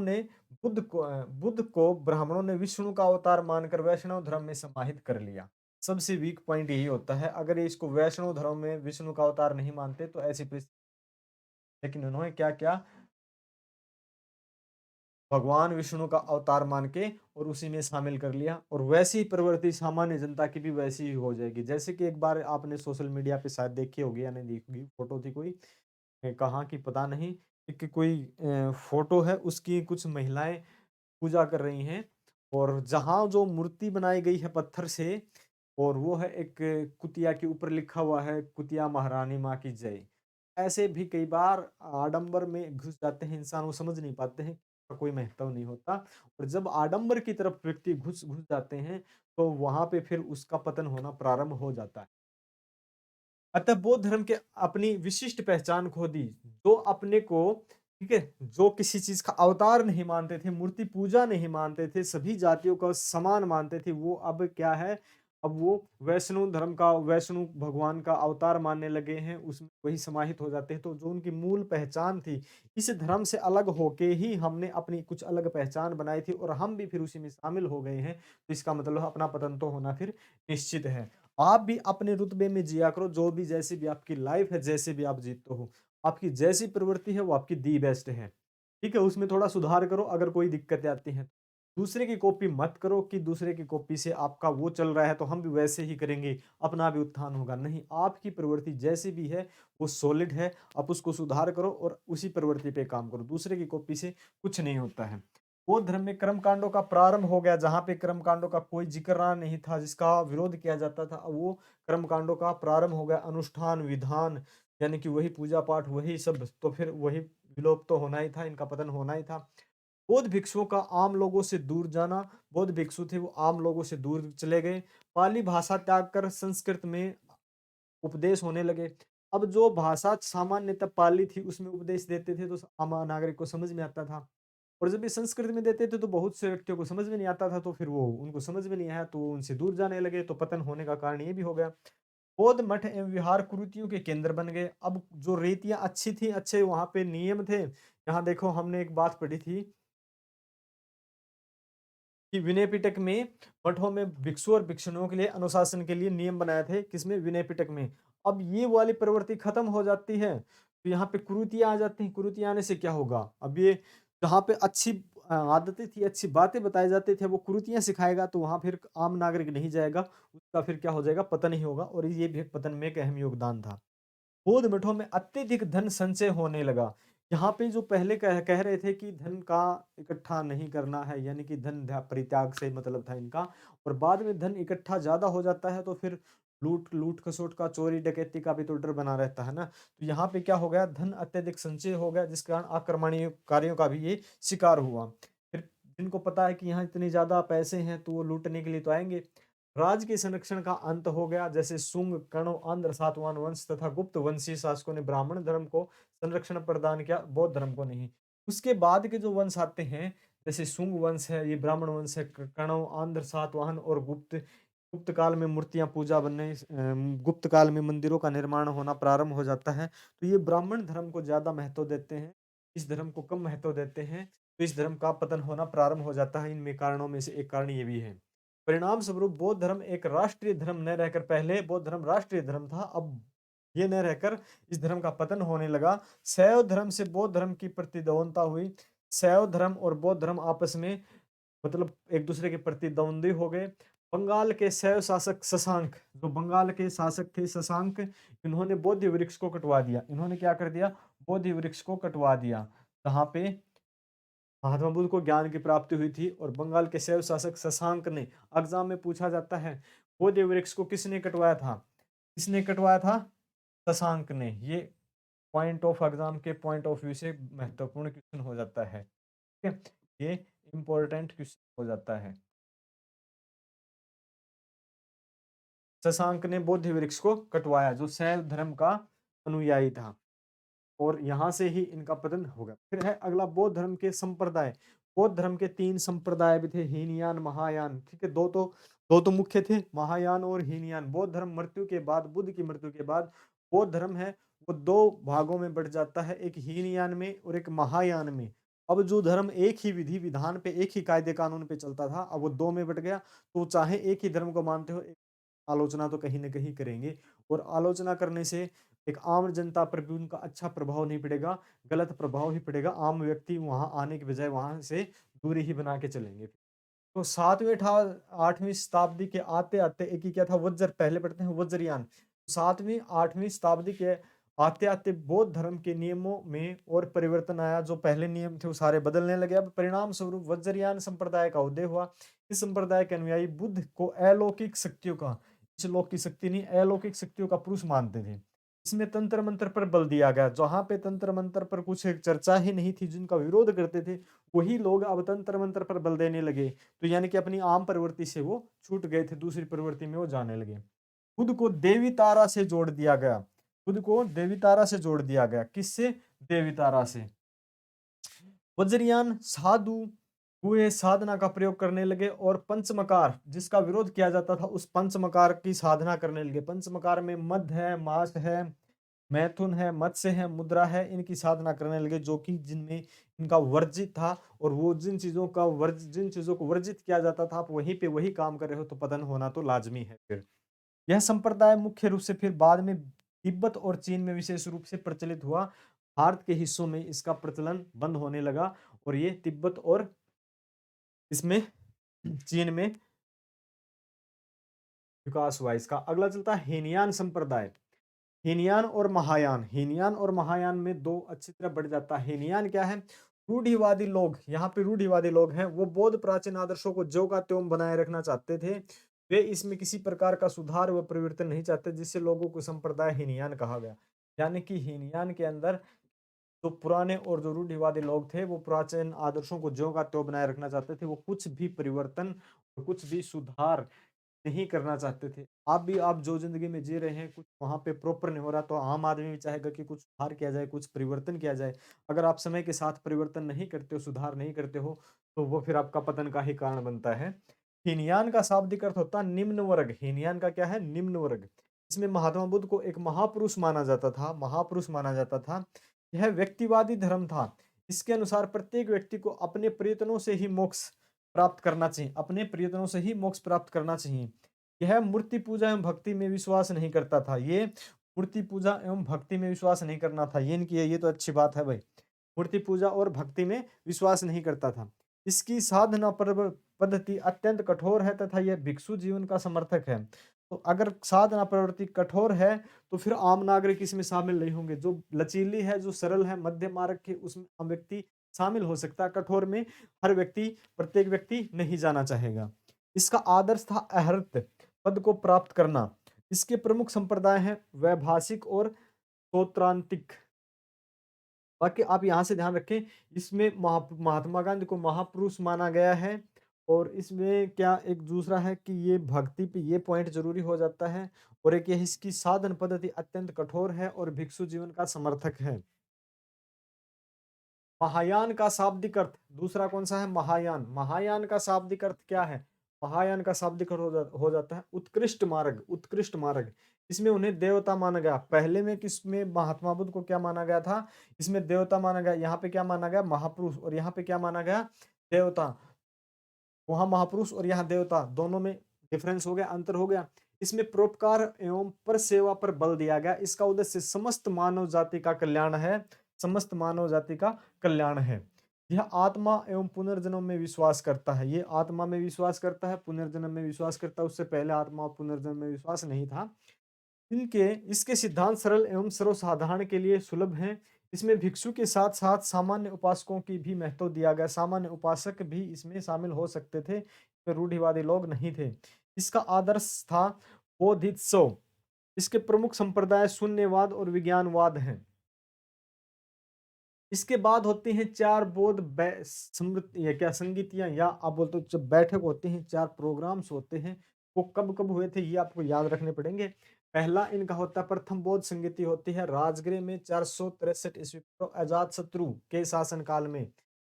ने विष्णु का अवतार मानकर वैष्णव धर्म में समाहित कर लिया। सबसे वीक पॉइंट यही होता है, अगर ये इसको वैष्णव धर्म में विष्णु का अवतार नहीं मानते तो ऐसी परिस्थिति, लेकिन उन्होंने क्या किया, भगवान विष्णु का अवतार मान के और उसी में शामिल कर लिया। और वैसी ही प्रवृत्ति सामान्य जनता की भी वैसी ही हो जाएगी। जैसे कि एक बार आपने सोशल मीडिया पे शायद देखी होगी या नहीं देखी होगी, फोटो थी कोई, कहाँ की पता नहीं, कि कोई फोटो है, उसकी कुछ महिलाएं पूजा कर रही हैं, और जहाँ जो मूर्ति बनाई गई है पत्थर से, और वो है एक कुतिया के ऊपर लिखा हुआ है कुतिया महारानी माँ की जय। ऐसे भी कई बार आडंबर में घुस जाते हैं इंसान, वो समझ नहीं पाते हैं, कोई महत्व नहीं होता। और जब आडंबर की तरफ व्यक्ति घुस घुस जाते हैं तो वहां पे फिर उसका पतन होना प्रारंभ हो जाता है। अतः बौद्ध धर्म के अपनी विशिष्ट पहचान खो दी। जो अपने को, ठीक है, जो किसी चीज का अवतार नहीं मानते थे, मूर्ति पूजा नहीं मानते थे, सभी जातियों को समान मानते थे, वो अब क्या है, अब वो वैष्णव धर्म का, वैष्णव भगवान का अवतार मानने लगे हैं, उसमें वही समाहित हो जाते हैं। तो जो उनकी मूल पहचान थी, इस धर्म से अलग होके ही हमने अपनी कुछ अलग पहचान बनाई थी और हम भी फिर उसी में शामिल हो गए हैं। तो इसका मतलब अपना पतन तो होना फिर निश्चित है। आप भी अपने रुतबे में जिया करो, जो भी जैसी भी आपकी लाइफ है, जैसे भी आप जीते हो, आपकी जैसी प्रवृत्ति है वो आपकी दी बेस्ट है। ठीक है, उसमें थोड़ा सुधार करो अगर कोई दिक्कतें आती हैं। दूसरे की कॉपी मत करो कि दूसरे की कॉपी से आपका वो चल रहा है तो हम भी वैसे ही करेंगे, अपना भी उत्थान होगा। नहीं, आपकी प्रवृत्ति जैसी भी है वो सॉलिड है, आप उसको सुधार करो और उसी प्रवृत्ति पे काम करो। दूसरे की कॉपी से कुछ नहीं होता है। बौद्ध धर्म में कर्म कांडों का प्रारंभ हो गया, जहां पे कर्म कांडों का कोई जिक्र नहीं था, जिसका विरोध किया जाता था, अब वो कर्म कांडों का प्रारंभ हो गया। अनुष्ठान विधान, यानी कि वही पूजा पाठ, वही सब, तो फिर वही विलोप तो होना ही था, इनका पतन होना ही था। बौद्ध भिक्षुओं का आम लोगों से दूर जाना, बौद्ध भिक्षु थे वो आम लोगों से दूर चले गए। पाली भाषा त्याग कर संस्कृत में उपदेश होने लगे। अब जो भाषा सामान्यतः पाली थी उसमें उपदेश देते थे तो आम नागरिक को समझ में आता था, और जब ये संस्कृत में देते थे तो बहुत से व्यक्तियों को समझ में नहीं आता था, तो फिर वो उनको समझ में नहीं आया तो वो उनसे दूर जाने लगे। तो पतन होने का कारण ये भी हो गया। बौद्ध मठ एवं विहार कुरीतियों के केंद्र बन गए। अब जो रीतियां अच्छी थी, अच्छे वहां पे नियम थे। यहाँ देखो हमने एक बात पढ़ी थी कि विनय पिटक में, मठों में भिक्षु और भिक्षुणियों के लिए अनुशासन के लिए नियम बनाए थे, किसमें, विनय पिटक में। अब ये वाली प्रवृत्ति खत्म हो जाती है तो यहाँ पे कुरीतियां आ जाती हैं। कुरीतियां आने से क्या होगा, अब ये जहाँ पे अच्छी आदतें थी, अच्छी बातें बताई जाती थी, वो कुरीतियां सिखाएगा तो वहां फिर आम नागरिक नहीं जाएगा, उसका फिर क्या हो जाएगा, पतन ही होगा। और ये भी पतन में एक अहम योगदान था। बौद्ध मठों में अत्यधिक धन संचय होने लगा। यहाँ पे जो पहले कह रहे थे कि धन का इकट्ठा नहीं करना है, यानी कि धन परित्याग से मतलब था इनका, और बाद में धन इकट्ठा ज्यादा हो जाता है तो फिर लूट लूट खसोट का, चोरी डकैती का भी तो डर बना रहता है ना। तो यहाँ पे क्या हो गया, धन अत्यधिक संचय हो गया, जिस कारण आक्रमणीय कार्यों का भी ये शिकार हुआ। फिर जिनको पता है कि यहाँ इतने ज्यादा पैसे हैं तो वो लूटने के लिए तो आएंगे। राज्य के संरक्षण का अंत हो गया। जैसे शुंग, कणव, आंध्र सातवाहन वंश तथा गुप्त वंशी शासकों ने ब्राह्मण धर्म को संरक्षण प्रदान किया, बौद्ध धर्म को नहीं। उसके बाद के जो वंश आते हैं, जैसे शुंग वंश है, ये ब्राह्मण वंश है, कणव, आंध्र सातवाहन और गुप्त। गुप्त काल में मूर्तियां पूजा बनने, गुप्त काल में मंदिरों का निर्माण होना प्रारंभ हो जाता है। तो ये ब्राह्मण धर्म को ज्यादा महत्व देते हैं, इस धर्म को कम महत्व देते हैं, तो इस धर्म का पतन होना प्रारंभ हो जाता है। इनमें कारणों में से एक कारण ये भी है। परिणाम स्वरूप बौद्ध धर्म एक राष्ट्रीय धर्म न रहकर, पहले बौद्ध धर्म राष्ट्रीय धर्म था, अब ये न रहकर इस धर्म का पतन होने लगा। शैव धर्म से बौद्ध धर्म की प्रतिद्वंदता हुई। शैव धर्म और बौद्ध धर्म आपस में मतलब एक दूसरे के प्रतिद्वंदी हो गए। बंगाल के शैव शासक शशांक, जो बंगाल के शासक थे शशांक, इन्होंने बोधि वृक्ष को कटवा दिया। इन्होंने क्या कर दिया, बोधि वृक्ष को कटवा दिया। कहाँ पे, महात्मा बुद्ध को ज्ञान की प्राप्ति हुई थी। और बंगाल के शैव शासक शशांक ने, एग्जाम में पूछा जाता है, बोधि वृक्ष को किसने कटवाया था, किसने कटवाया था, शशांक ने। ये पॉइंट ऑफ एग्जाम के पॉइंट ऑफ व्यू से महत्वपूर्ण क्वेश्चन हो जाता है, ठीक है, ये इंपॉर्टेंट क्वेश्चन हो जाता है। शशांक ने बौद्ध वृक्ष को कटवाया, जो शैव धर्म का अनुयायी था, और यहाँ से ही इनका पतन होगा। फिर है अगला बौद्ध धर्म के संप्रदाय। बौद्ध धर्म के तीन संप्रदाय भी थे, हीनयान, महायान। ठीक है, दो तो मुख्य थे, महायान और हीनयान। बौद्ध धर्म मृत्यु के बाद, बुद्ध की मृत्यु के बाद, बौद्ध धर्म है वो दो भागों में बढ़ जाता है, एक हीनयान में और एक महायान में। अब जो धर्म एक ही विधि विधान पे, एक ही कायदे कानून पे चलता था, अब वो दो में बट गया। तो चाहे एक ही धर्म को मानते हो, आलोचना तो कहीं ना कहीं करेंगे, और आलोचना करने से एक आम जनता पर भी उनका अच्छा प्रभाव नहीं पड़ेगा, गलत प्रभाव ही पड़ेगा। आम व्यक्ति वहां आने के बजाय वहां से दूरी ही बना के चलेंगे। तो सातवें आठवीं शताब्दी के आते आते, एक ही क्या था, वज्र, पहले पढ़ते हैं वज्रयान। सातवीं आठवीं शताब्दी के आते आते बौद्ध धर्म के नियमों में और परिवर्तन आया। जो पहले नियम थे वो सारे बदलने लगे। अब परिणाम स्वरूप वज्रयान संप्रदाय का उदय हुआ। इस संप्रदाय के अनुयायी बुद्ध को अलौकिक शक्तियों का, इस लोक की शक्ति नहीं, अलौकिक शक्तियों का पुरुष मानते थे। इसमें तंत्र मंत्र पर बल दिया गया। जहां पे तंत्र मंत्र पर कुछ चर्चा ही नहीं थी, जिनका विरोध करते थे, वही लोग अब तंत्र मंत्र पर बल देने लगे। तो यानी कि अपनी आम प्रवृत्ति से वो छूट गए थे, दूसरी प्रवृत्ति में वो जाने लगे। खुद को देवी तारा से जोड़ दिया गया। खुद को देवी तारा से जोड़ दिया गया। किससे? देवी तारा से। वज्रयान साधु हुए साधना का प्रयोग करने लगे और पंचमकार जिसका विरोध किया जाता था उस पंचमकार की साधना करने लगे। पंचमकार में मध है, मास है, मैथुन है, मत्स्य है, मुद्रा है, इनकी साधना करने लगे जो कि जिनमें इनका वर्जित था। और वो जिन चीजों को वर्जित किया जाता था, आप वहीं पे वही काम कर रहे हो तो पतन होना तो लाजमी है। फिर यह संप्रदाय मुख्य रूप से फिर बाद में तिब्बत और चीन में विशेष रूप से प्रचलित हुआ। भारत के हिस्सों में इसका प्रचलन बंद होने लगा और ये तिब्बत और इसमें चीन में विकास हुआ इसका। अगला चलता है हीनयान संप्रदाय। हीनयान और महायान। हीनयान और महायान में दो अच्छी तरह बढ़ जाता है। हीनयान क्या है? रूढ़िवादी लोग। यहाँ पे रूढ़िवादी लोग हैं, वो बौद्ध प्राचीन आदर्शों को ज्यों का त्यों बनाए रखना चाहते थे। वे इसमें किसी प्रकार का सुधार व परिवर्तन नहीं चाहते, जिससे लोगों को संप्रदाय हीनयान कहा गया। यानी कि हीनयान के अंदर जो पुराने और जो रूढ़िवादी लोग थे वो प्राचीन आदर्शों को ज्यों का त्यों बनाए रखना चाहते थे। वो कुछ भी परिवर्तन और कुछ भी सुधार नहीं करना चाहते थे। आप जो जिंदगी में जी रहे हैं कुछ वहां पे प्रॉपर नहीं हो रहा तो आम आदमी भी चाहेगा कि कुछ सुधार किया जाए, कुछ परिवर्तन किया जाए। अगर आप समय के साथ परिवर्तन नहीं करते हो, सुधार नहीं करते हो, तो वो फिर आपका पतन का ही कारण बनता है। हीनयान का शाब्दिक अर्थ होता है निम्न वर्ग। हीनयान का क्या है? निम्न वर्ग। इसमें महात्मा बुद्ध को एक महापुरुष माना जाता था। महापुरुष माना जाता था। यह व्यक्तिवादी धर्म था। इसके अनुसार प्रत्येक व्यक्ति को अपने प्रयत्नों से ही मोक्ष प्राप्त करना चाहिए। अपने प्रयत्नों से ही मोक्ष प्राप्त करना चाहिए। यह मूर्ति पूजा एवं भक्ति में विश्वास नहीं करता था। ये मूर्ति पूजा एवं भक्ति में विश्वास नहीं करना था। ये इनकी ये तो अच्छी बात है भाई। मूर्ति पूजा और भक्ति में विश्वास नहीं करता था। इसकी साधना पद्धति अत्यंत कठोर है तथा यह भिक्षु जीवन का समर्थक है। तो अगर साधना प्रवृत्ति कठोर है तो फिर आम नागरिक इसमें शामिल नहीं होंगे। जो लचीली है, जो सरल है, मध्य मार्ग के, उसमें आम व्यक्ति शामिल हो सकता है। कठोर में हर व्यक्ति, प्रत्येक व्यक्ति नहीं जाना चाहेगा। इसका आदर्श था अहर्त पद को प्राप्त करना। इसके प्रमुख संप्रदाय हैं वैभाषिक और सौत्रांतिक। बाकी आप यहाँ से ध्यान रखें, इसमें महात्मा गांधी को महापुरुष माना गया है। और इसमें क्या एक दूसरा है कि ये भक्ति पे ये पॉइंट जरूरी हो जाता है। और एक ये इसकी साधन पद्धति अत्यंत कठोर है और भिक्षु जीवन का समर्थक है। महायान का शाब्दिक अर्थ दूसरा कौन सा है? महायान। महायान का शाब्दिक अर्थ क्या है? महायान का शाब्दिक अर्थ हो जाता है उत्कृष्ट मार्ग। उत्कृष्ट मार्ग। इसमें उन्हें देवता माना गया। पहले में किसमें महात्मा बुद्ध को क्या माना गया था? इसमें देवता माना गया। यहाँ पे क्या माना गया? महापुरुष। और यहाँ पे क्या माना गया? देवता। वहां महापुरुष और यहाँ देवता, दोनों में डिफरेंस हो गया, अंतर हो गया। इसमें परोपकार एवं पर सेवा पर बल दिया गया। इसका उद्देश्य समस्त मानव जाति का कल्याण है। समस्त मानव जाति का कल्याण है। यह आत्मा एवं पुनर्जन्म में विश्वास करता है। ये आत्मा में विश्वास करता है, पुनर्जन्म में विश्वास करता है। उससे पहले आत्मा और पुनर्जन्म में विश्वास नहीं था। इसके सिद्धांत सरल एवं सर्वसाधारण के लिए सुलभ हैं। इसमें भिक्षु के साथ साथ सामान्य उपासकों की भी महत्व दिया गया। सामान्य उपासक भी इसमें शामिल हो सकते थे, इसमें रूढ़िवादी लोग नहीं थे। इसका आदर्श था बोधित्सव। इसके प्रमुख संप्रदाय शून्यवाद और विज्ञानवाद हैं। इसके बाद होती हैं चार बौद्ध स्मृति या क्या संगीतियां, या आप बोलते हो जब बैठक होती हैं, चार प्रोग्राम्स होते हैं। वो कब कब हुए थे ये आपको याद रखने पड़ेंगे। पहला इनका होता है प्रथम बौद्ध संगीति होती है राजगृह में 463 ईस्वी पूर्व अजात शत्रु के शासनकाल में।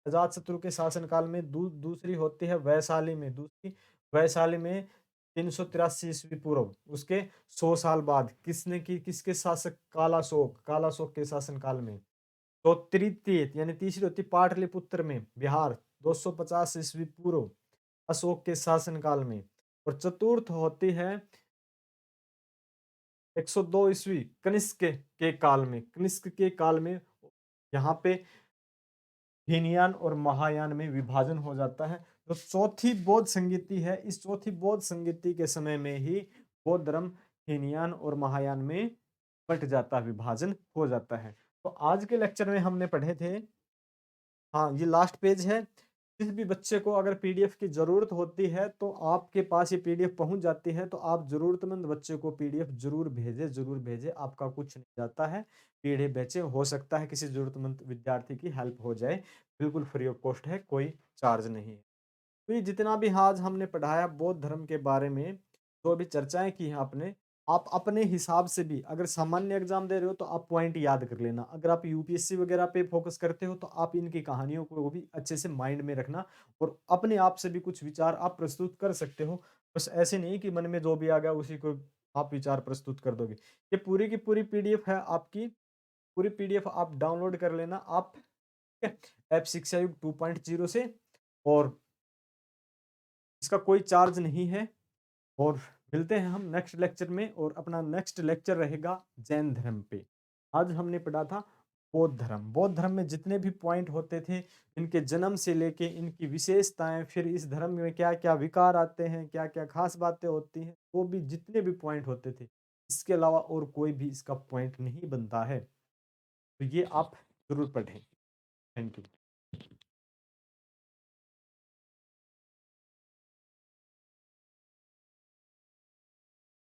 अजात शत्रु के शासनकाल में। दूसरी होती है वैशाली में। दूसरी वैशाली में 383 ईस्वी पूर्व। उसके 100 साल बाद किसने की? किसके शासक? कालाशोक। कालाशोक के शासनकाल में। तो तृतीय यानी तीसरी होती पाटलिपुत्र में बिहार 250 ईस्वी पूर्व अशोक के शासनकाल में। और चतुर्थ होती है 102 ईस्वी कनिष्क के काल में। कनिष्क के काल में यहाँ पे हीनयान और महायान में विभाजन हो जाता है। तो चौथी बौद्ध संगीति है। इस चौथी बौद्ध संगीति के समय में ही बौद्ध धर्म हीनयान और महायान में बट जाता है, विभाजन हो जाता है। तो आज के लेक्चर में हमने पढ़े थे, हाँ ये लास्ट पेज है। जिस भी बच्चे को अगर पीडीएफ की जरूरत होती है तो आपके पास ये पीडीएफ पहुंच जाती है, तो आप जरूरतमंद बच्चे को पीडीएफ जरूर भेजें, जरूर भेजें। आपका कुछ नहीं जाता है, पीडीएफ बेचे, हो सकता है किसी जरूरतमंद विद्यार्थी की हेल्प हो जाए। बिल्कुल फ्री ऑफ कॉस्ट है, कोई चार्ज नहीं है। तो ये जितना भी आज हमने पढ़ाया बौद्ध धर्म के बारे में, जो भी चर्चाएं की हैं आपने, आप अपने हिसाब से भी अगर सामान्य एग्जाम दे रहे हो तो आप पॉइंट याद कर लेना। अगर आप यूपीएससी वगैरह पे फोकस करते हो तो आप इनकी कहानियों को भी अच्छे से माइंड में रखना और अपने आप से भी कुछ विचार आप प्रस्तुत कर सकते हो। बस ऐसे नहीं कि मन में जो भी आ गया उसी को आप विचार प्रस्तुत कर दोगे। ये पूरी की पूरी पीडीएफ है आपकी, पूरी पीडीएफ आप डाउनलोड कर लेना आप, ठीक है, ऐप शिक्षा युग 2.0 से। और इसका कोई चार्ज नहीं है। और मिलते हैं हम नेक्स्ट लेक्चर में, और अपना नेक्स्ट लेक्चर रहेगा जैन धर्म पे। आज हमने पढ़ा था बौद्ध धर्म। बौद्ध धर्म में जितने भी पॉइंट होते थे, इनके जन्म से लेके इनकी विशेषताएं, फिर इस धर्म में क्या क्या विकार आते हैं, क्या क्या खास बातें होती हैं, वो भी जितने भी पॉइंट होते थे, इसके अलावा और कोई भी इसका पॉइंट नहीं बनता है। तो ये आप जरूर पढ़ें। Thank you.